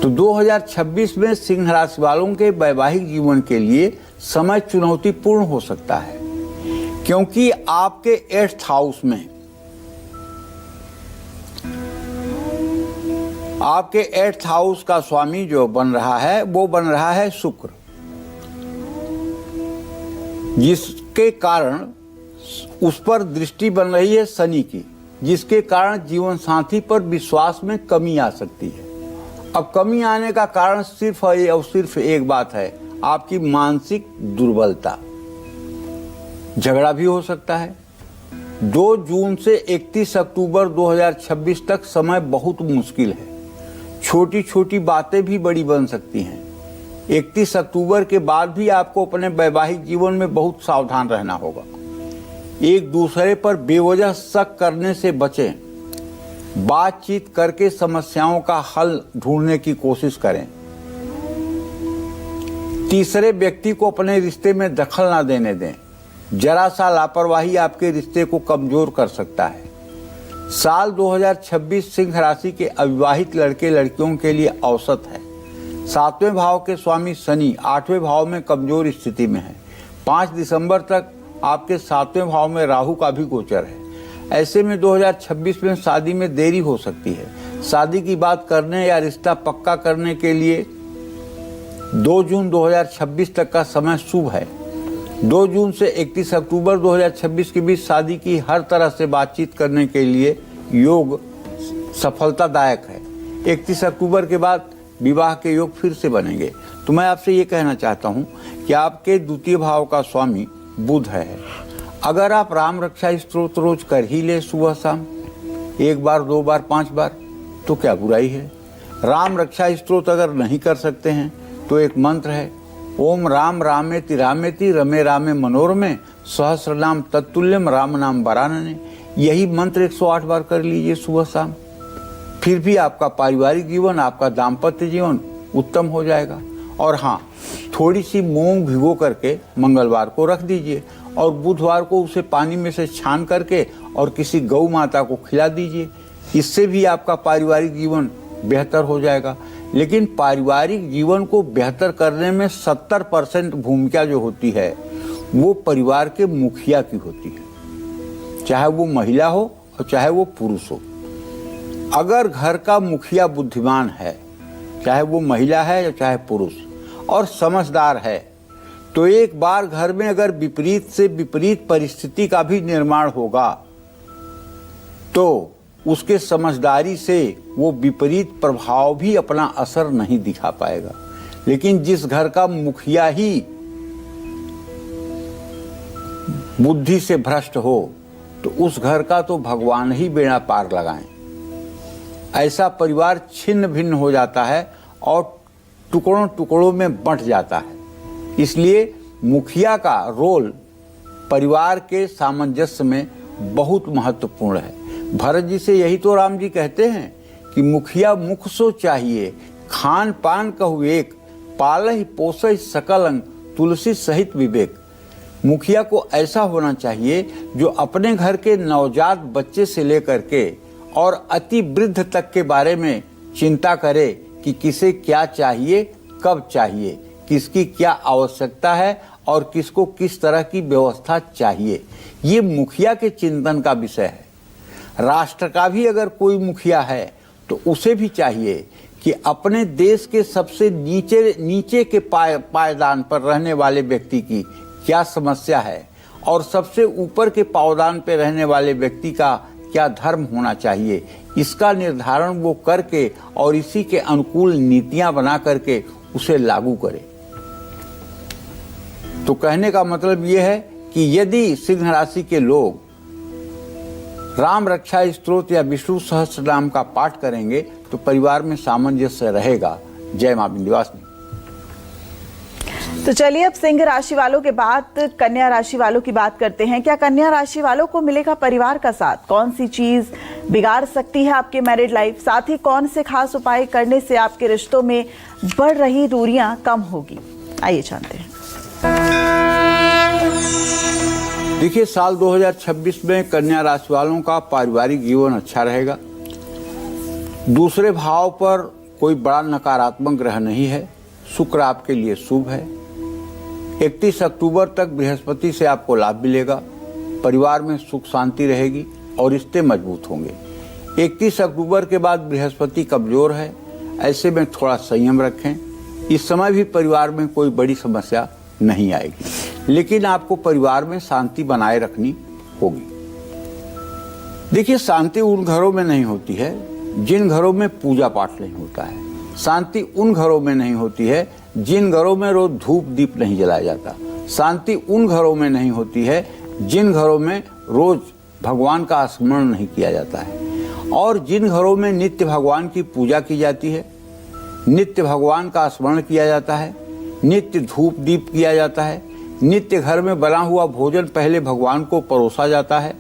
तो 2026 में सिंह राशि वालों के वैवाहिक जीवन के लिए समय चुनौतीपूर्ण हो सकता है, क्योंकि आपके 8th हाउस में, आपके 8th हाउस का स्वामी जो बन रहा है वो बन रहा है शुक्र, जिसके कारण उस पर दृष्टि बन रही है शनि की, जिसके कारण जीवन साथी पर विश्वास में कमी आ सकती है। अब कमी आने का कारण सिर्फ और सिर्फ एक बात है, आपकी मानसिक दुर्बलता। झगड़ा भी हो सकता है। 2 जून से 31 अक्टूबर 2026 तक समय बहुत मुश्किल है। छोटी छोटी बातें भी बड़ी बन सकती हैं। 31 अक्टूबर के बाद भी आपको अपने वैवाहिक जीवन में बहुत सावधान रहना होगा। एक दूसरे पर बेवजह शक करने से बचें। बातचीत करके समस्याओं का हल ढूंढने की कोशिश करें। तीसरे व्यक्ति को अपने रिश्ते में दखल ना देने दें। जरा सा लापरवाही आपके रिश्ते को कमजोर कर सकता है। साल 2026 सिंह राशि के अविवाहित लड़के लड़कियों के लिए औसत है। 7वें भाव के स्वामी शनि 8वें भाव में कमजोर स्थिति में है। 5 दिसंबर तक आपके 7वें भाव में राहु का भी गोचर है। ऐसे में 2026 में शादी में देरी हो सकती है। शादी की बात करने या रिश्ता पक्का करने के लिए 2 जून 2026 तक का समय शुभ है। 2 जून से 31 अक्टूबर 2026 के बीच शादी की हर तरह से बातचीत करने के लिए योग सफलतादायक है। 31 अक्टूबर के बाद विवाह के योग फिर से बनेंगे। तो मैं आपसे ये कहना चाहता हूँ कि आपके 2य भाव का स्वामी बुध है। अगर आप राम रक्षा स्तोत्र रोज कर ही ले सुबह शाम, 1 बार 2 बार 5 बार, तो क्या बुराई है। राम रक्षा स्तोत्र अगर नहीं कर सकते हैं तो एक मंत्र है, ओम राम रामेति रामेति रमे रामे मनोरमे सहस्र नाम तत्तुल्यम राम नाम वरानने। यही मंत्र 108 बार कर लीजिए सुबह शाम। फिर भी आपका पारिवारिक जीवन, आपका दाम्पत्य जीवन उत्तम हो जाएगा। और हाँ, थोड़ी सी मूंग भिगो करके मंगलवार को रख दीजिए और बुधवार को उसे पानी में से छान करके और किसी गौ माता को खिला दीजिए। इससे भी आपका पारिवारिक जीवन बेहतर हो जाएगा। लेकिन पारिवारिक जीवन को बेहतर करने में 70% भूमिका जो होती है वो परिवार के मुखिया की होती है, चाहे वो महिला हो और चाहे वो पुरुष हो। अगर घर का मुखिया बुद्धिमान है, चाहे वो महिला है या चाहे पुरुष, और समझदार है, तो एक बार घर में अगर विपरीत से विपरीत परिस्थिति का भी निर्माण होगा तो उसके समझदारी से वो विपरीत प्रभाव भी अपना असर नहीं दिखा पाएगा। लेकिन जिस घर का मुखिया ही बुद्धि से भ्रष्ट हो तो उस घर का तो भगवान ही बेड़ा पार लगाएं। ऐसा परिवार छिन्न भिन्न हो जाता है और टुकड़ों टुकड़ों में बंट जाता है। इसलिए मुखिया का रोल परिवार के सामंजस्य में बहुत महत्वपूर्ण है। भरत जी से यही तो राम जी कहते हैं कि मुखिया मुख सो चाहिए, खान पान कहु एक, पालहि पोसहि सकल अंग, तुलसी सहित विवेक। मुखिया को ऐसा होना चाहिए जो अपने घर के नवजात बच्चे से लेकर के और अति वृद्ध तक के बारे में चिंता करे कि किसे क्या चाहिए, कब चाहिए, किसकी क्या आवश्यकता है और किसको किस तरह की व्यवस्था चाहिए। ये मुखिया के चिंतन का विषय है। राष्ट्र का भी अगर कोई मुखिया है तो उसे भी चाहिए कि अपने देश के सबसे नीचे के पायदान पर रहने वाले व्यक्ति की क्या समस्या है और सबसे ऊपर के पायदान पर रहने वाले व्यक्ति का क्या धर्म होना चाहिए, इसका निर्धारण वो करके और इसी के अनुकूल नीतियां बना करके उसे लागू करे। तो कहने का मतलब ये है कि यदि सिंह राशि के लोग राम रक्षा स्तोत्र या विष्णु सहस्त्र नाम का पाठ करेंगे तो परिवार में सामंजस्य रहेगा। जय मां विंध्यवासिनी। तो चलिए अब सिंह राशि वालों के बाद कन्या राशि वालों की बात करते हैं। क्या कन्या राशि वालों को मिलेगा परिवार का साथ? कौन सी चीज बिगाड़ सकती है आपकी मैरिड लाइफ? साथ ही कौन से खास उपाय करने से आपके रिश्तों में बढ़ रही दूरियां कम होगी? आइए जानते हैं। देखिए, साल 2026 में कन्या राशि वालों का पारिवारिक जीवन अच्छा रहेगा। दूसरे भाव पर कोई बड़ा नकारात्मक ग्रह नहीं है। शुक्र आपके लिए शुभ है। 31 अक्टूबर तक बृहस्पति से आपको लाभ मिलेगा। परिवार में सुख शांति रहेगी और रिश्ते मजबूत होंगे। 31 अक्टूबर के बाद बृहस्पति कमजोर है, ऐसे में थोड़ा संयम रखें। इस समय भी परिवार में कोई बड़ी समस्या नहीं आएगी, लेकिन आपको परिवार में शांति बनाए रखनी होगी। देखिए, शांति उन घरों में नहीं होती है जिन घरों में पूजा पाठ नहीं होता है। शांति उन घरों में नहीं होती है जिन घरों में रोज धूप दीप नहीं जलाया जाता। शांति उन घरों में नहीं होती है जिन घरों में रोज भगवान का स्मरण नहीं किया जाता है। और जिन घरों में नित्य भगवान की पूजा की जाती है, नित्य भगवान का स्मरण किया जाता है, नित्य धूप दीप किया जाता है, नित्य घर में बना हुआ भोजन पहले भगवान को परोसा जाता है,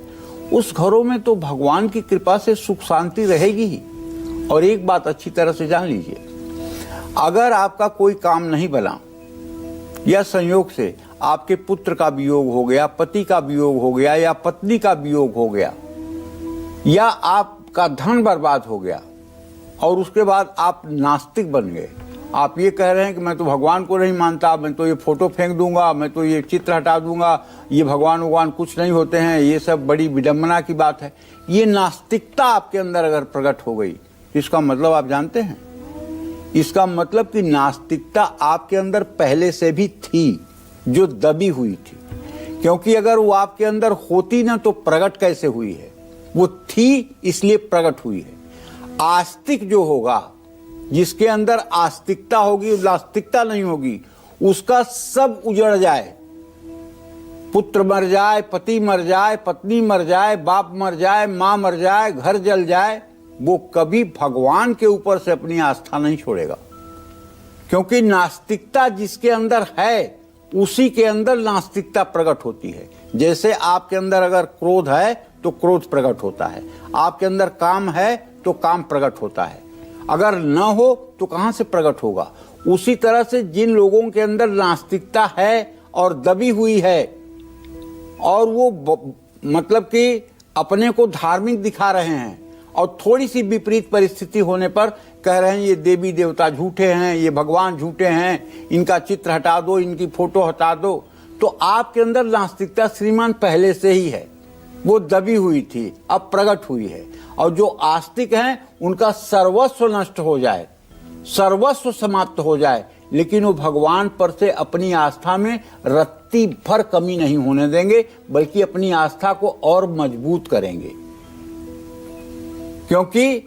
उस घरों में तो भगवान की कृपा से सुख शांति रहेगी ही। और एक बात अच्छी तरह से जान लीजिए, अगर आपका कोई काम नहीं बना या संयोग से आपके पुत्र का वियोग हो गया, पति का वियोग हो गया या पत्नी का वियोग हो गया या आपका धन बर्बाद हो गया और उसके बाद आप नास्तिक बन गए, आप ये कह रहे हैं कि मैं तो भगवान को नहीं मानता, मैं तो ये फोटो फेंक दूंगा, मैं तो ये चित्र हटा दूंगा, ये भगवान कुछ नहीं होते हैं, ये सब बड़ी विडंबना की बात है। ये नास्तिकता आपके अंदर अगर प्रकट हो गई, इसका मतलब आप जानते हैं? इसका मतलब कि नास्तिकता आपके अंदर पहले से भी थी, जो दबी हुई थी। क्योंकि अगर वो आपके अंदर होती ना तो प्रकट कैसे हुई है? वो थी इसलिए प्रकट हुई है। आस्तिक जो होगा, जिसके अंदर आस्तिकता होगी, नास्तिकता नहीं होगी, उसका सब उजड़ जाए, पुत्र मर जाए, पति मर जाए, पत्नी मर जाए, बाप मर जाए, माँ मर जाए, घर जल जाए, वो कभी भगवान के ऊपर से अपनी आस्था नहीं छोड़ेगा। क्योंकि नास्तिकता जिसके अंदर है उसी के अंदर नास्तिकता प्रकट होती है। जैसे आपके अंदर अगर क्रोध है तो क्रोध प्रकट होता है, आपके अंदर काम है तो काम प्रकट होता है, अगर न हो तो कहां से प्रकट होगा? उसी तरह से जिन लोगों के अंदर नास्तिकता है और दबी हुई है और वो मतलब कि अपने को धार्मिक दिखा रहे हैं और थोड़ी सी विपरीत परिस्थिति होने पर कह रहे हैं ये देवी देवता झूठे हैं, ये भगवान झूठे हैं, इनका चित्र हटा दो, इनकी फोटो हटा दो, तो आपके अंदर नास्तिकता श्रीमान पहले से ही है, वो दबी हुई थी, अब प्रकट हुई है। और जो आस्तिक हैं उनका सर्वस्व नष्ट हो जाए, सर्वस्व समाप्त हो जाए, लेकिन वो भगवान पर से अपनी आस्था में रत्ती भर कमी नहीं होने देंगे, बल्कि अपनी आस्था को और मजबूत करेंगे। क्योंकि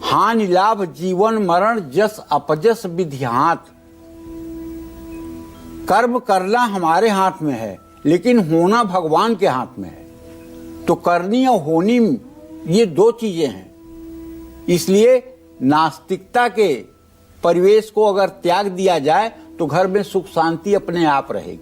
हानि लाभ जीवन मरण जस अपजस विधि हाथ, कर्म करना हमारे हाथ में है लेकिन होना भगवान के हाथ में है। तो करनी और होनी ये दो चीजें हैं। इसलिए नास्तिकता के परिवेश को अगर त्याग दिया जाए तो घर में सुख शांति अपने आप रहेगी।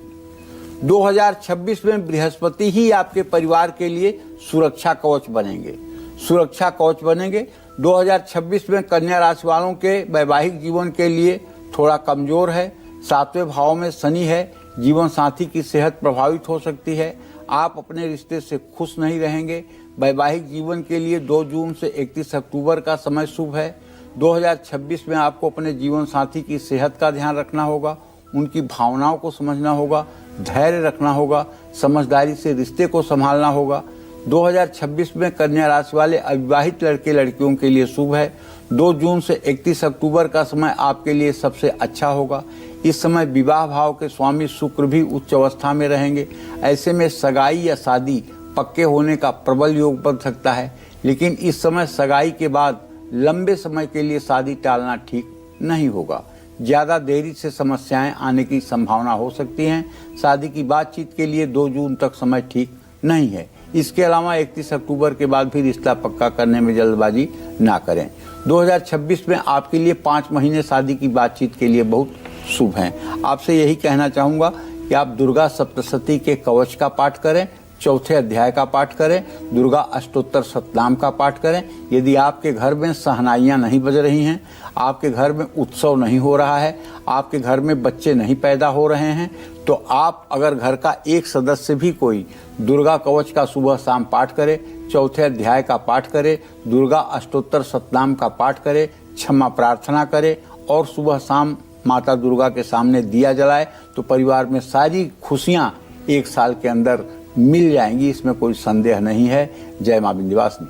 2026 में बृहस्पति ही आपके परिवार के लिए सुरक्षा कवच बनेंगे। 2026 में कन्या राशि वालों के वैवाहिक जीवन के लिए थोड़ा कमजोर है। 7वें भाव में शनि है। जीवन साथी की सेहत प्रभावित हो सकती है। आप अपने रिश्ते से खुश नहीं रहेंगे। वैवाहिक जीवन के लिए 2 जून से 31 अक्टूबर का समय शुभ है। 2026 में आपको अपने जीवन साथी की सेहत का ध्यान रखना होगा, उनकी भावनाओं को समझना होगा, धैर्य रखना होगा, समझदारी से रिश्ते को संभालना होगा। 2026 में कन्या राशि वाले अविवाहित लड़के लड़कियों के लिए शुभ है। 2 जून से 31 अक्टूबर का समय आपके लिए सबसे अच्छा होगा। इस समय विवाह भाव के स्वामी शुक्र भी उच्च अवस्था में रहेंगे। ऐसे में सगाई या शादी पक्के होने का प्रबल योग बन सकता है, लेकिन इस समय सगाई के बाद लंबे समय के लिए शादी टालना ठीक नहीं होगा। ज्यादा देरी से समस्याएं आने की संभावना हो सकती हैं। शादी की बातचीत के लिए 2 जून तक समय ठीक नहीं है। इसके अलावा 31 अक्टूबर के बाद भी रिश्ता पक्का करने में जल्दबाजी ना करें। 2026 में आपके लिए 5 महीने शादी की बातचीत के लिए बहुत शुभ हैं। आपसे यही कहना चाहूंगा कि आप दुर्गा सप्तशती के कवच का पाठ करें, 4थे अध्याय का पाठ करें, दुर्गा अष्टोत्तर शतनाम का पाठ करें। यदि आपके घर में शहनाइयाँ नहीं बज रही हैं, आपके घर में उत्सव नहीं हो रहा है, आपके घर में बच्चे नहीं पैदा हो रहे हैं, तो आप अगर घर का एक सदस्य भी कोई दुर्गा कवच का सुबह शाम पाठ करे, 4थे अध्याय का पाठ करे, दुर्गा अष्टोत्तर शतनाम का पाठ करे, क्षमा प्रार्थना करे और सुबह शाम माता दुर्गा के सामने दिया जलाए, तो परिवार में सारी खुशियां 1 साल के अंदर मिल जाएंगी। इसमें कोई संदेह नहीं है। जय मां विंध्यवासिनी।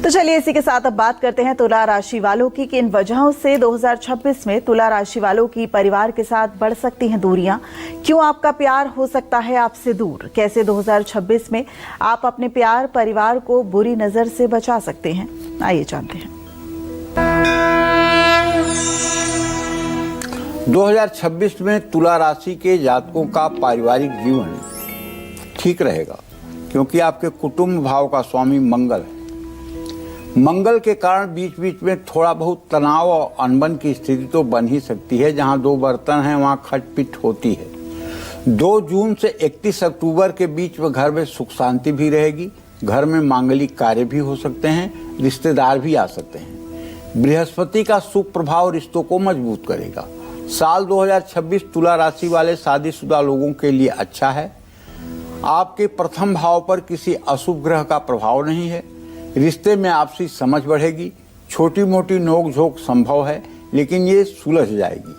तो चलिए इसी के साथ अब बात करते हैं तुला राशि वालों की कि इन वजहों से 2026 में तुला राशि वालों की परिवार के साथ बढ़ सकती हैं दूरियां। क्यों आपका प्यार हो सकता है आपसे दूर? कैसे 2026 में आप अपने प्यार परिवार को बुरी नजर से बचा सकते हैं? आइए जानते हैं। 2026 में तुला राशि के जातकों का पारिवारिक जीवन ठीक रहेगा, क्योंकि आपके कुटुंब भाव का स्वामी मंगल है। मंगल के कारण बीच बीच में थोड़ा बहुत तनाव और अनबन की स्थिति तो बन ही सकती है। जहां 2 बर्तन हैं वहां खटपिट होती है। 2 जून से 31 अक्टूबर के बीच में घर में सुख शांति भी रहेगी। घर में मांगलिक कार्य भी हो सकते हैं, रिश्तेदार भी आ सकते हैं। बृहस्पति का शुभ प्रभाव रिश्तों को मजबूत करेगा। साल 2026 तुला राशि वाले शादीशुदा लोगों के लिए अच्छा है। आपके प्रथम भाव पर किसी अशुभ ग्रह का प्रभाव नहीं है। रिश्ते में आपसी समझ बढ़ेगी। छोटी मोटी नोक-झोंक संभव है, लेकिन ये सुलझ जाएगी।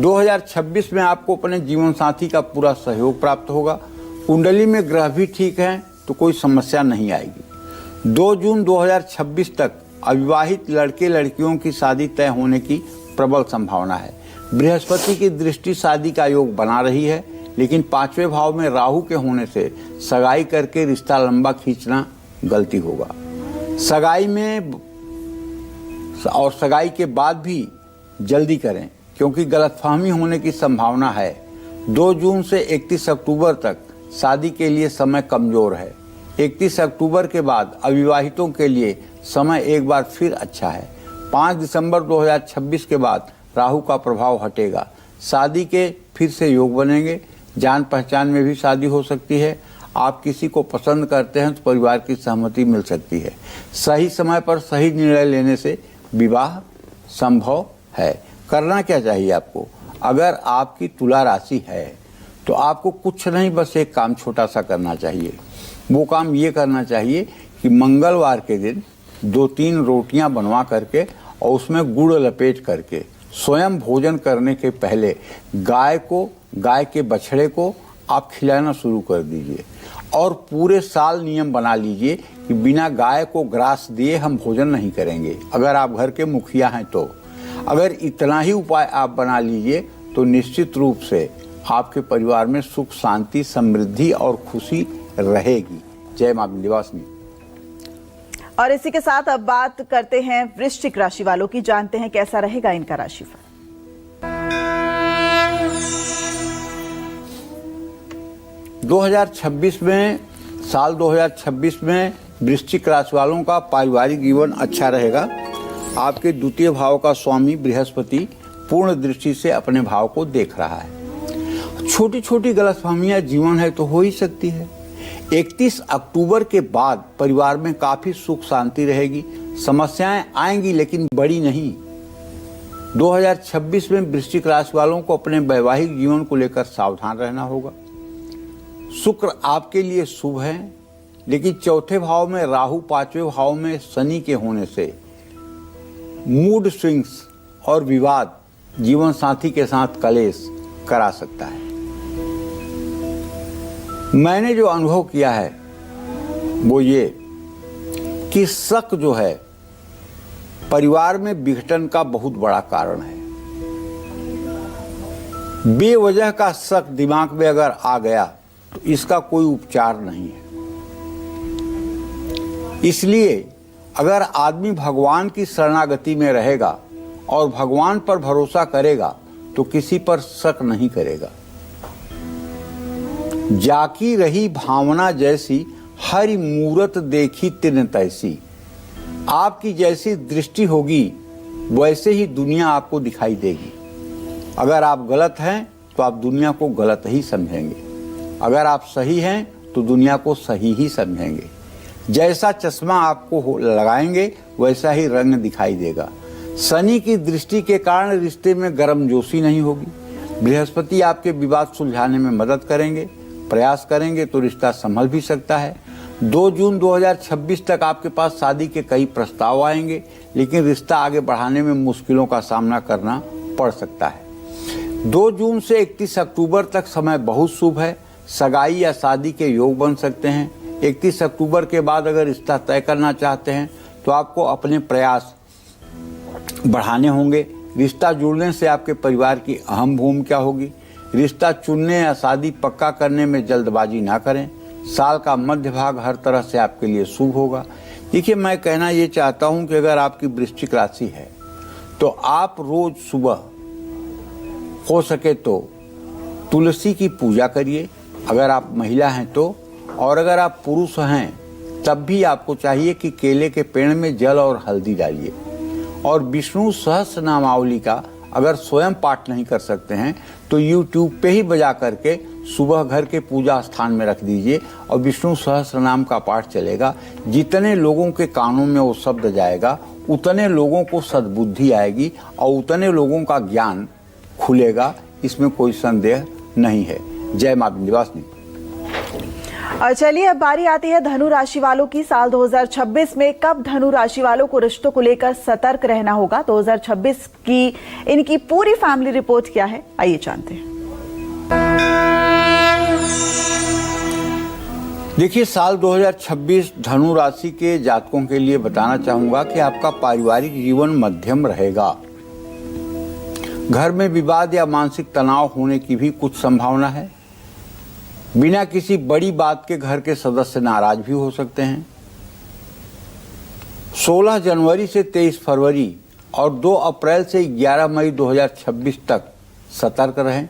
2026 में आपको अपने जीवन साथी का पूरा सहयोग प्राप्त होगा। कुंडली में ग्रह भी ठीक हैं, तो कोई समस्या नहीं आएगी। 2 जून 2026 तक अविवाहित लड़के लड़कियों की शादी तय होने की प्रबल संभावना है। बृहस्पति की दृष्टि शादी का योग बना रही है, लेकिन 5वें भाव में राहु के होने से सगाई करके रिश्ता लंबा खींचना गलती होगा। सगाई में और सगाई के बाद भी जल्दी करें, क्योंकि गलतफहमी होने की संभावना है। 2 जून से 31 अक्टूबर तक शादी के लिए समय कमजोर है। 31 अक्टूबर के बाद अविवाहितों के लिए समय एक बार फिर अच्छा है। 5 दिसंबर 2026 के बाद राहु का प्रभाव हटेगा। शादी के फिर से योग बनेंगे। जान पहचान में भी शादी हो सकती है। आप किसी को पसंद करते हैं तो परिवार की सहमति मिल सकती है। सही समय पर सही निर्णय लेने से विवाह संभव है। करना क्या चाहिए आपको? अगर आपकी तुला राशि है तो आपको कुछ नहीं, बस एक काम छोटा सा करना चाहिए। वो काम ये करना चाहिए कि मंगलवार के दिन 2-3 रोटियां बनवा करके और उसमें गुड़ लपेट करके स्वयं भोजन करने के पहले गाय के बछड़े को आप खिलाना शुरू कर दीजिए। और पूरे साल नियम बना लीजिए कि बिना गाय को ग्रास दिए हम भोजन नहीं करेंगे। अगर आप घर के मुखिया हैं तो अगर इतना ही उपाय आप बना लीजिए तो निश्चित रूप से आपके परिवार में सुख शांति समृद्धि और खुशी रहेगी। जय मां विंध्यवासिनी। और इसी के साथ अब बात करते हैं वृश्चिक राशि वालों की। जानते हैं कैसा रहेगा इनका राशिफल। साल 2026 में वृश्चिक राशि वालों का पारिवारिक जीवन अच्छा रहेगा। आपके द्वितीय भाव का स्वामी बृहस्पति पूर्ण दृष्टि से अपने भाव को देख रहा है। छोटी छोटी गलतफहमियां जीवन है तो हो ही सकती है। 31 अक्टूबर के बाद परिवार में काफी सुख शांति रहेगी। समस्याएं आएंगी लेकिन बड़ी नहीं। 2026 में वृश्चिक राशि वालों को अपने वैवाहिक जीवन को लेकर सावधान रहना होगा। शुक्र आपके लिए शुभ है, लेकिन चौथे भाव में राहु, पांचवें भाव में शनि के होने से मूड स्विंग्स और विवाद जीवन साथी के साथ कलेश करा सकता है। मैंने जो अनुभव किया है वो ये कि शक जो है परिवार में विघटन का बहुत बड़ा कारण है। बेवजह का शक दिमाग में अगर आ गया तो इसका कोई उपचार नहीं है। इसलिए अगर आदमी भगवान की शरणागति में रहेगा और भगवान पर भरोसा करेगा तो किसी पर शक नहीं करेगा। जाकी रही भावना जैसी, हरि मूरत देखी तिन तैसी। आपकी जैसी दृष्टि होगी वैसे ही दुनिया आपको दिखाई देगी। अगर आप गलत हैं तो आप दुनिया को गलत ही समझेंगे, अगर आप सही हैं तो दुनिया को सही ही समझेंगे। जैसा चश्मा आपको लगाएंगे वैसा ही रंग दिखाई देगा। शनि की दृष्टि के कारण रिश्ते में गर्मजोशी नहीं होगी। बृहस्पति आपके विवाद सुलझाने में मदद करेंगे। प्रयास करेंगे तो रिश्ता संभल भी सकता है। 2 जून 2026 तक आपके पास शादी के कई प्रस्ताव आएंगे, लेकिन रिश्ता आगे बढ़ाने में मुश्किलों का सामना करना पड़ सकता है। 2 जून से 31 अक्टूबर तक समय बहुत शुभ है। सगाई या शादी के योग बन सकते हैं। 31 अक्टूबर के बाद अगर रिश्ता तय करना चाहते हैं तो आपको अपने प्रयास बढ़ाने होंगे। रिश्ता जुड़ने से आपके परिवार की अहम भूमिका होगी। रिश्ता चुनने या शादी पक्का करने में जल्दबाजी ना करें। साल का मध्य भाग हर तरह से आपके लिए शुभ होगा। देखिए, मैं कहना ये चाहता हूं कि अगर आपकी वृश्चिक राशि है तो आप रोज सुबह हो सके तो तुलसी की पूजा करिए, अगर आप महिला हैं तो। और अगर आप पुरुष हैं तब भी आपको चाहिए कि केले के पेड़ में जल और हल्दी डालिए। और विष्णु सहस्त्र नामावली का अगर स्वयं पाठ नहीं कर सकते हैं तो YouTube पे ही बजा करके सुबह घर के पूजा स्थान में रख दीजिए और विष्णु सहस्त्र नाम का पाठ चलेगा। जितने लोगों के कानों में वो शब्द जाएगा उतने लोगों को सद्बुद्धि आएगी और उतने लोगों का ज्ञान खुलेगा, इसमें कोई संदेह नहीं है। जय मां विंध्यवासिनी। और चलिए अब बारी आती है धनु राशि वालों की। साल 2026 में कब धनु राशि वालों को रिश्तों को लेकर सतर्क रहना होगा, 2026 की इनकी पूरी फैमिली रिपोर्ट क्या है, आइए जानते हैं। देखिए, साल 2026 धनु राशि के जातकों के लिए बताना चाहूंगा कि आपका पारिवारिक जीवन मध्यम रहेगा। घर में विवाद या मानसिक तनाव होने की भी कुछ संभावना है। बिना किसी बड़ी बात के घर के सदस्य नाराज भी हो सकते हैं। 16 जनवरी से 23 फरवरी और 2 अप्रैल से 11 मई 2026 तक सतर्क रहें।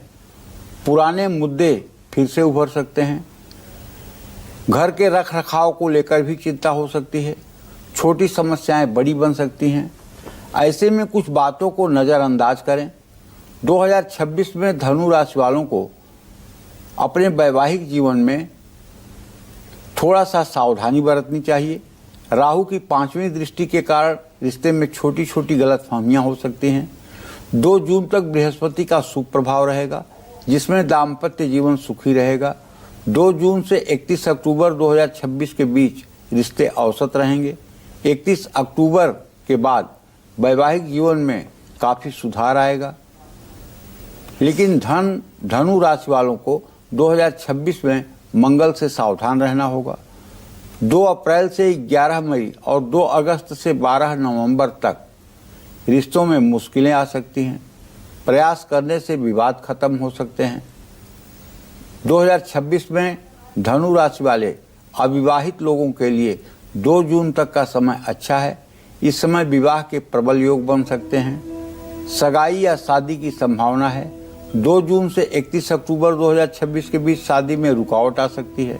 पुराने मुद्दे फिर से उभर सकते हैं। घर के रख रखाव को लेकर भी चिंता हो सकती है। छोटी समस्याएं बड़ी बन सकती हैं। ऐसे में कुछ बातों को नज़रअंदाज करें। 2026 में धनु राशि वालों को अपने वैवाहिक जीवन में थोड़ा सा सावधानी बरतनी चाहिए। राहु की 5वीं दृष्टि के कारण रिश्ते में छोटी छोटी गलतफहमियां हो सकती हैं। 2 जून तक बृहस्पति का शुभ प्रभाव रहेगा, जिसमें दाम्पत्य जीवन सुखी रहेगा। 2 जून से 31 अक्टूबर 2026 के बीच रिश्ते औसत रहेंगे। 31 अक्टूबर के बाद वैवाहिक जीवन में काफ़ी सुधार आएगा। लेकिन धनु राशि वालों को 2026 में मंगल से सावधान रहना होगा। 2 अप्रैल से 11 मई और 2 अगस्त से 12 नवंबर तक रिश्तों में मुश्किलें आ सकती हैं। प्रयास करने से विवाद खत्म हो सकते हैं। 2026 में धनु राशि वाले अविवाहित लोगों के लिए 2 जून तक का समय अच्छा है। इस समय विवाह के प्रबल योग बन सकते हैं। सगाई या शादी की संभावना है। 2 जून से 31 अक्टूबर 2026 के बीच शादी में रुकावट आ सकती है।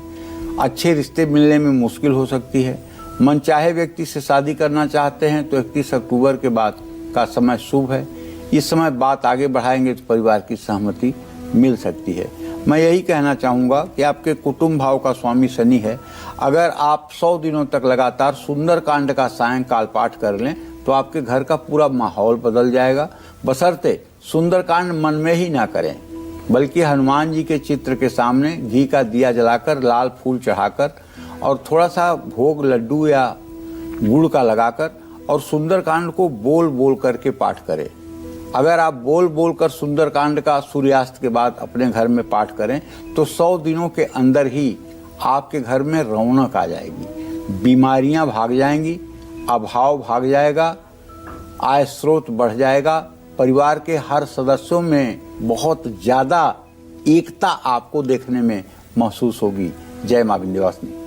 अच्छे रिश्ते मिलने में मुश्किल हो सकती है। मनचाहे व्यक्ति से शादी करना चाहते हैं तो 31 अक्टूबर के बाद का समय शुभ है। इस समय बात आगे बढ़ाएंगे तो परिवार की सहमति मिल सकती है। मैं यही कहना चाहूँगा कि आपके कुटुंब भाव का स्वामी शनि है। अगर आप 100 दिनों तक लगातार सुंदरकांड का सायंकाल पाठ कर लें तो आपके घर का पूरा माहौल बदल जाएगा। बशर्ते सुंदरकांड मन में ही ना करें, बल्कि हनुमान जी के चित्र के सामने घी का दिया जलाकर, लाल फूल चढ़ाकर और थोड़ा सा भोग लड्डू या गुड़ का लगाकर और सुंदरकांड को बोल बोल करके पाठ करें। अगर आप बोल बोल कर सुंदरकांड का सूर्यास्त के बाद अपने घर में पाठ करें तो 100 दिनों के अंदर ही आपके घर में रौनक आ जाएगी, बीमारियां भाग जाएंगी, अभाव भाग जाएगा, आय स्रोत बढ़ जाएगा, परिवार के हर सदस्यों में बहुत ज्यादा एकता आपको देखने में महसूस होगी। जय मां विंध्यवासिनी।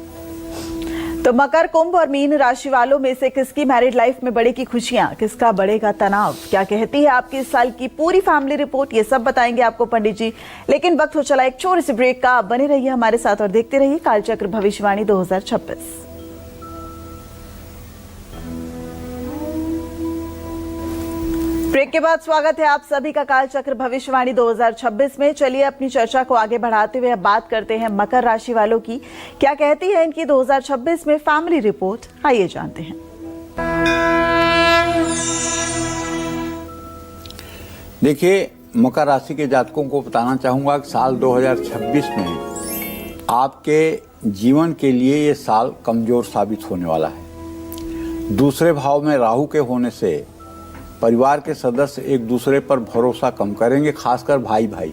तो मकर, कुंभ और मीन राशि वालों में से किसकी मैरिड लाइफ में बढ़ेगी खुशियां, किसका बढ़ेगा तनाव, क्या कहती है आपकी इस साल की पूरी फैमिली रिपोर्ट, ये सब बताएंगे आपको पंडित जी। लेकिन वक्त हो चला एक छोटे से ब्रेक का। बने रहिए हमारे साथ और देखते रहिए कालचक्र भविष्यवाणी 2026। ब्रेक के बाद स्वागत है आप सभी का कालचक्र भविष्यवाणी 2026 में। चलिए अपनी चर्चा को आगे बढ़ाते हुए अब बात करते हैं मकर राशि वालों की। क्या कहती है इनकी 2026 में फैमिली रिपोर्ट, आइए जानते हैं। देखिए, मकर राशि के जातकों को बताना चाहूंगा कि साल 2026 में आपके जीवन के लिए ये साल कमजोर साबित होने वाला है। दूसरे भाव में राहु के होने से परिवार के सदस्य एक दूसरे पर भरोसा कम करेंगे, खासकर भाई भाई।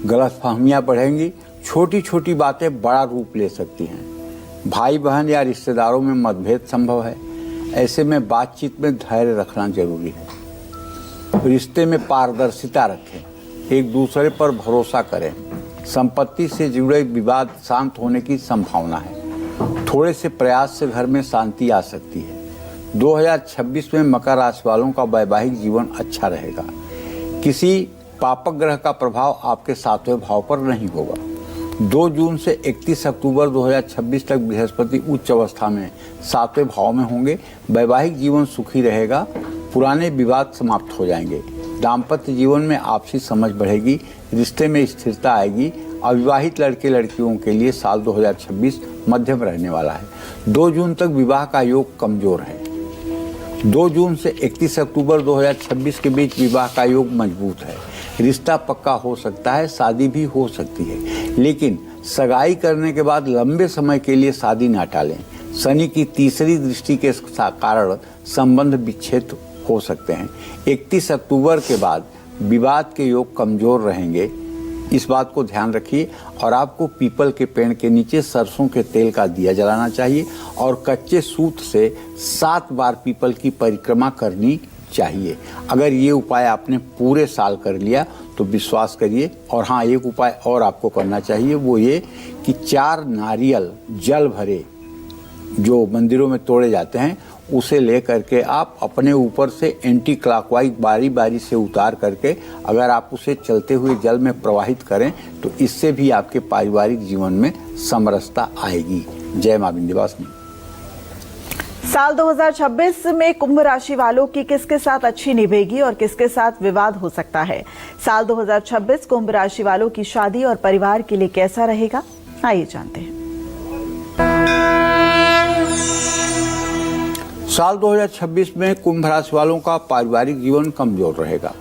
गलतफहमियां बढ़ेंगी, छोटी छोटी बातें बड़ा रूप ले सकती हैं। भाई बहन या रिश्तेदारों में मतभेद संभव है। ऐसे में बातचीत में धैर्य रखना जरूरी है। रिश्ते में पारदर्शिता रखें, एक दूसरे पर भरोसा करें। संपत्ति से जुड़े विवाद शांत होने की संभावना है। थोड़े से प्रयास से घर में शांति आ सकती है। 2026 में मकर राशि वालों का वैवाहिक जीवन अच्छा रहेगा। किसी पापक ग्रह का प्रभाव आपके 7वें भाव पर नहीं होगा। 2 जून से 31 अक्टूबर 2026 तक बृहस्पति उच्च अवस्था में 7वें भाव में होंगे। वैवाहिक जीवन सुखी रहेगा, पुराने विवाद समाप्त हो जाएंगे। दाम्पत्य जीवन में आपसी समझ बढ़ेगी, रिश्ते में स्थिरता आएगी। अविवाहित लड़के लड़कियों के लिए साल 2026 मध्यम रहने वाला है। 2 जून तक विवाह का योग कमजोर है। 2 जून से 31 अक्टूबर 2026 के बीच विवाह का योग मजबूत है। रिश्ता पक्का हो सकता है, शादी भी हो सकती है, लेकिन सगाई करने के बाद लंबे समय के लिए शादी न टालें। शनि की तीसरी दृष्टि के कारण संबंध विच्छेद हो सकते हैं। 31 अक्टूबर के बाद विवाद के योग कमजोर रहेंगे, इस बात को ध्यान रखिए। और आपको पीपल के पेड़ के नीचे सरसों के तेल का दिया जलाना चाहिए और कच्चे सूत से 7 बार पीपल की परिक्रमा करनी चाहिए। अगर ये उपाय आपने पूरे साल कर लिया तो विश्वास करिए। और हाँ, एक उपाय और आपको करना चाहिए, वो ये कि 4 नारियल जल भरे जो मंदिरों में तोड़े जाते हैं उसे ले करके आप अपने ऊपर से एंटी क्लॉकवाइज बारी बारी से उतार करके अगर आप उसे चलते हुए जल में प्रवाहित करें तो इससे भी आपके पारिवारिक जीवन में समरसता आएगी। जय मां विंध्यवासिनी। साल 2026 में कुंभ राशि वालों की किसके साथ अच्छी निभेगी और किसके साथ विवाद हो सकता है। साल 2026 कुंभ राशि वालों की शादी और परिवार के लिए कैसा रहेगा, आइए जानते हैं। साल 2026 में कुंभ राशि वालों का पारिवारिक जीवन कमजोर रहेगा।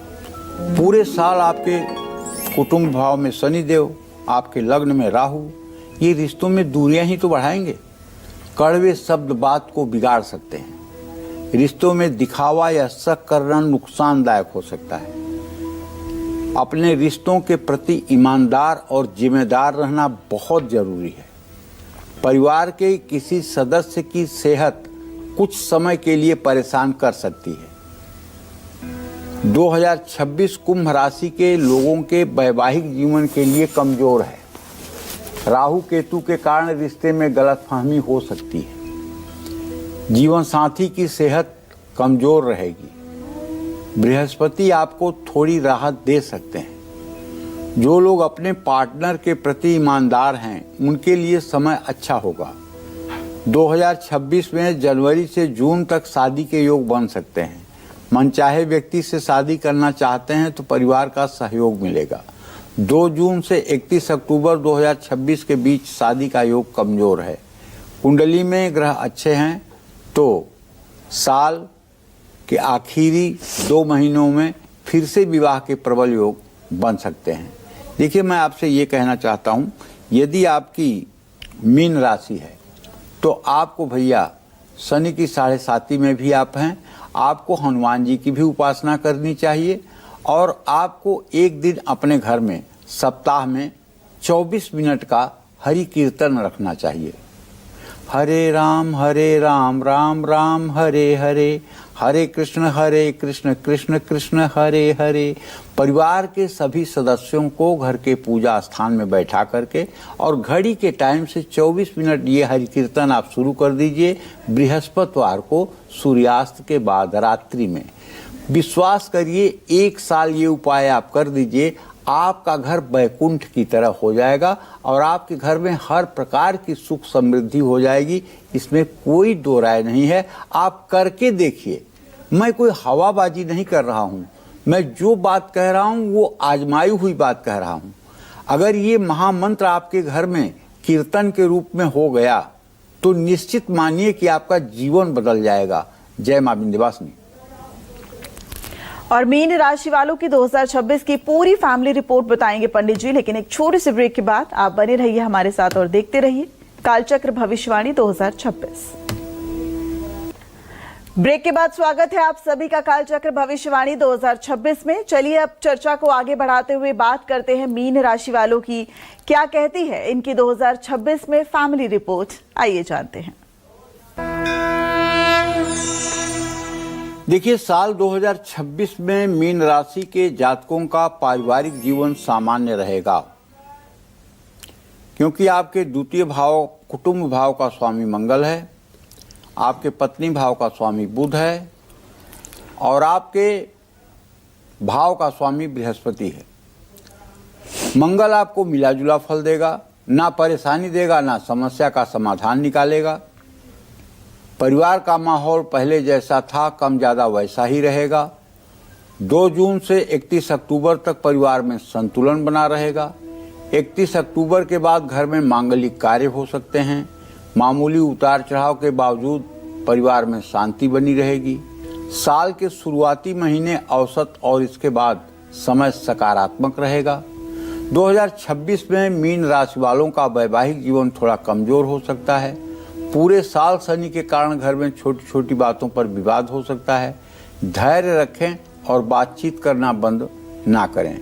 पूरे साल आपके कुटुंब भाव में शनिदेव, आपके लग्न में राहु, ये रिश्तों में दूरियां ही तो बढ़ाएंगे। कड़वे शब्द बात को बिगाड़ सकते हैं। रिश्तों में दिखावा या शक करना नुकसानदायक हो सकता है। अपने रिश्तों के प्रति ईमानदार और जिम्मेदार रहना बहुत जरूरी है। परिवार के किसी सदस्य की सेहत कुछ समय के लिए परेशान कर सकती है। 2026 कुंभ राशि के लोगों के वैवाहिक जीवन के लिए कमजोर है। राहु केतु के कारण रिश्ते में गलतफहमी हो सकती है। जीवन साथी की सेहत कमजोर रहेगी। बृहस्पति आपको थोड़ी राहत दे सकते हैं। जो लोग अपने पार्टनर के प्रति ईमानदार हैं उनके लिए समय अच्छा होगा। 2026 में जनवरी से जून तक शादी के योग बन सकते हैं। मनचाहे व्यक्ति से शादी करना चाहते हैं तो परिवार का सहयोग मिलेगा। 2 जून से 31 अक्टूबर 2026 के बीच शादी का योग कमजोर है। कुंडली में ग्रह अच्छे हैं तो साल के आखिरी 2 महीनों में फिर से विवाह के प्रबल योग बन सकते हैं। देखिए, मैं आपसे ये कहना चाहता हूँ, यदि आपकी मीन राशि है तो आपको भैया शनि की 7.5 में भी आप हैं, आपको हनुमान जी की भी उपासना करनी चाहिए और आपको एक दिन अपने घर में सप्ताह में 24 मिनट का हरि कीर्तन रखना चाहिए। हरे राम राम राम हरे हरे, हरे कृष्ण कृष्ण कृष्ण हरे हरे। परिवार के सभी सदस्यों को घर के पूजा स्थान में बैठा करके और घड़ी के टाइम से 24 मिनट ये हरि कीर्तन आप शुरू कर दीजिए बृहस्पतिवार को सूर्यास्त के बाद रात्रि में। विश्वास करिए, 1 साल ये उपाय आप कर दीजिए, आपका घर बैकुंठ की तरह हो जाएगा और आपके घर में हर प्रकार की सुख समृद्धि हो जाएगी। इसमें कोई दो राय नहीं है। आप करके देखिए। मैं कोई हवाबाजी नहीं कर रहा हूँ, मैं जो बात कह रहा हूँ वो आजमाई हुई बात कह रहा हूँ। अगर ये महामंत्र आपके घर में कीर्तन के रूप में हो गया तो निश्चित मानिए कि आपका जीवन बदल जाएगा। जय मां विंध्यवासिनी। और मीन राशि वालों की 2026 की पूरी फैमिली रिपोर्ट बताएंगे पंडित जी, लेकिन एक छोटे से ब्रेक के बाद आप बने रहिए हमारे साथ और देखते रहिए कालचक्र भविष्यवाणी 2026। ब्रेक के बाद स्वागत है आप सभी का कालचक्र भविष्यवाणी 2026 में। चलिए अब चर्चा को आगे बढ़ाते हुए बात करते हैं मीन राशि वालों की, क्या कहती है इनकी 2026 में फैमिली रिपोर्ट। आइए जानते हैं। देखिए, साल 2026 में मीन राशि के जातकों का पारिवारिक जीवन सामान्य रहेगा, क्योंकि आपके द्वितीय भाव कुटुंब भाव का स्वामी मंगल है, आपके पत्नी भाव का स्वामी बुध है और आपके भाव का स्वामी बृहस्पति है। मंगल आपको मिला जुला फल देगा, ना परेशानी देगा ना समस्या का समाधान निकालेगा। परिवार का माहौल पहले जैसा था कम ज़्यादा वैसा ही रहेगा। 2 जून से 31 अक्टूबर तक परिवार में संतुलन बना रहेगा। 31 अक्टूबर के बाद घर में मांगलिक कार्य हो सकते हैं। मामूली उतार चढ़ाव के बावजूद परिवार में शांति बनी रहेगी। साल के शुरुआती महीने औसत और इसके बाद समय सकारात्मक रहेगा। 2026 में मीन राशि वालों का वैवाहिक जीवन थोड़ा कमजोर हो सकता है। पूरे साल शनि के कारण घर में छोटी छोटी बातों पर विवाद हो सकता है। धैर्य रखें और बातचीत करना बंद ना करें।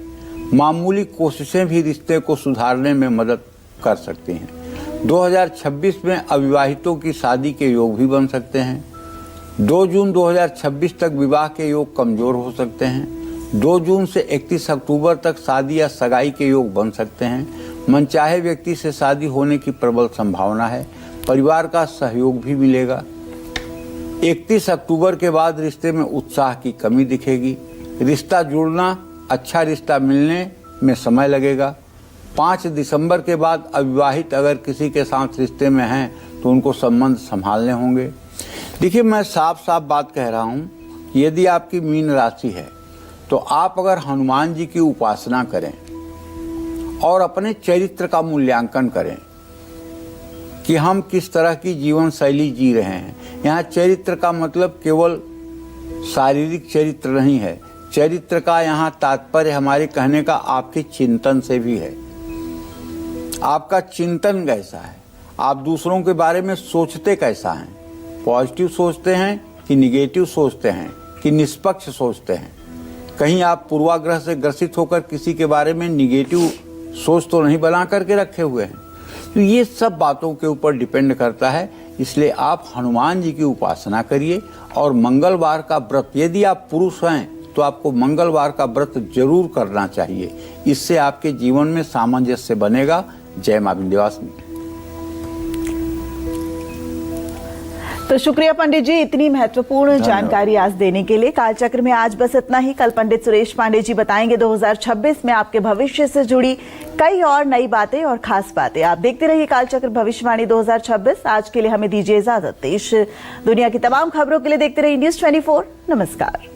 मामूली कोशिशें भी रिश्ते को सुधारने में मदद कर सकती हैं। 2026 में अविवाहितों की शादी के योग भी बन सकते हैं। 2 जून 2026 तक विवाह के योग कमजोर हो सकते हैं। 2 जून से 31 अक्टूबर तक शादी या सगाई के योग बन सकते हैं। मनचाहे व्यक्ति से शादी होने की प्रबल संभावना है। परिवार का सहयोग भी मिलेगा। 31 अक्टूबर के बाद रिश्ते में उत्साह की कमी दिखेगी। रिश्ता जुड़ना, अच्छा रिश्ता मिलने में समय लगेगा। 5 दिसंबर के बाद अविवाहित अगर किसी के साथ रिश्ते में हैं तो उनको संबंध संभालने होंगे। देखिए, मैं साफ साफ बात कह रहा हूँ, यदि आपकी मीन राशि है तो आप अगर हनुमान जी की उपासना करें और अपने चरित्र का मूल्यांकन करें कि हम किस तरह की जीवन शैली जी रहे हैं। यहाँ चरित्र का मतलब केवल शारीरिक चरित्र नहीं है। चरित्र का यहाँ तात्पर्य हमारे कहने का आपके चिंतन से भी है। आपका चिंतन कैसा है, आप दूसरों के बारे में सोचते कैसा हैं, पॉजिटिव सोचते हैं कि निगेटिव सोचते हैं कि निष्पक्ष सोचते हैं। कहीं आप पूर्वाग्रह से ग्रसित होकर किसी के बारे में निगेटिव सोच तो नहीं बना करके रखे हुए हैं। तो ये सब बातों के ऊपर डिपेंड करता है। इसलिए आप हनुमान जी की उपासना करिए और मंगलवार का व्रत, यदि आप पुरुष हैं तो आपको मंगलवार का व्रत जरूर करना चाहिए। इससे आपके जीवन में सामंजस्य बनेगा। जय मां विंध्यवासिनी। तो शुक्रिया पंडित जी इतनी महत्वपूर्ण जानकारी आज देने के लिए। कालचक्र में आज बस इतना ही। कल पंडित सुरेश पांडे जी बताएंगे 2026 में आपके भविष्य से जुड़ी कई और नई बातें और खास बातें। आप देखते रहिए कालचक्र भविष्यवाणी 2026। आज के लिए हमें दीजिए इजाजत। देश दुनिया की तमाम खबरों के लिए देखते रहिए News 24। नमस्कार।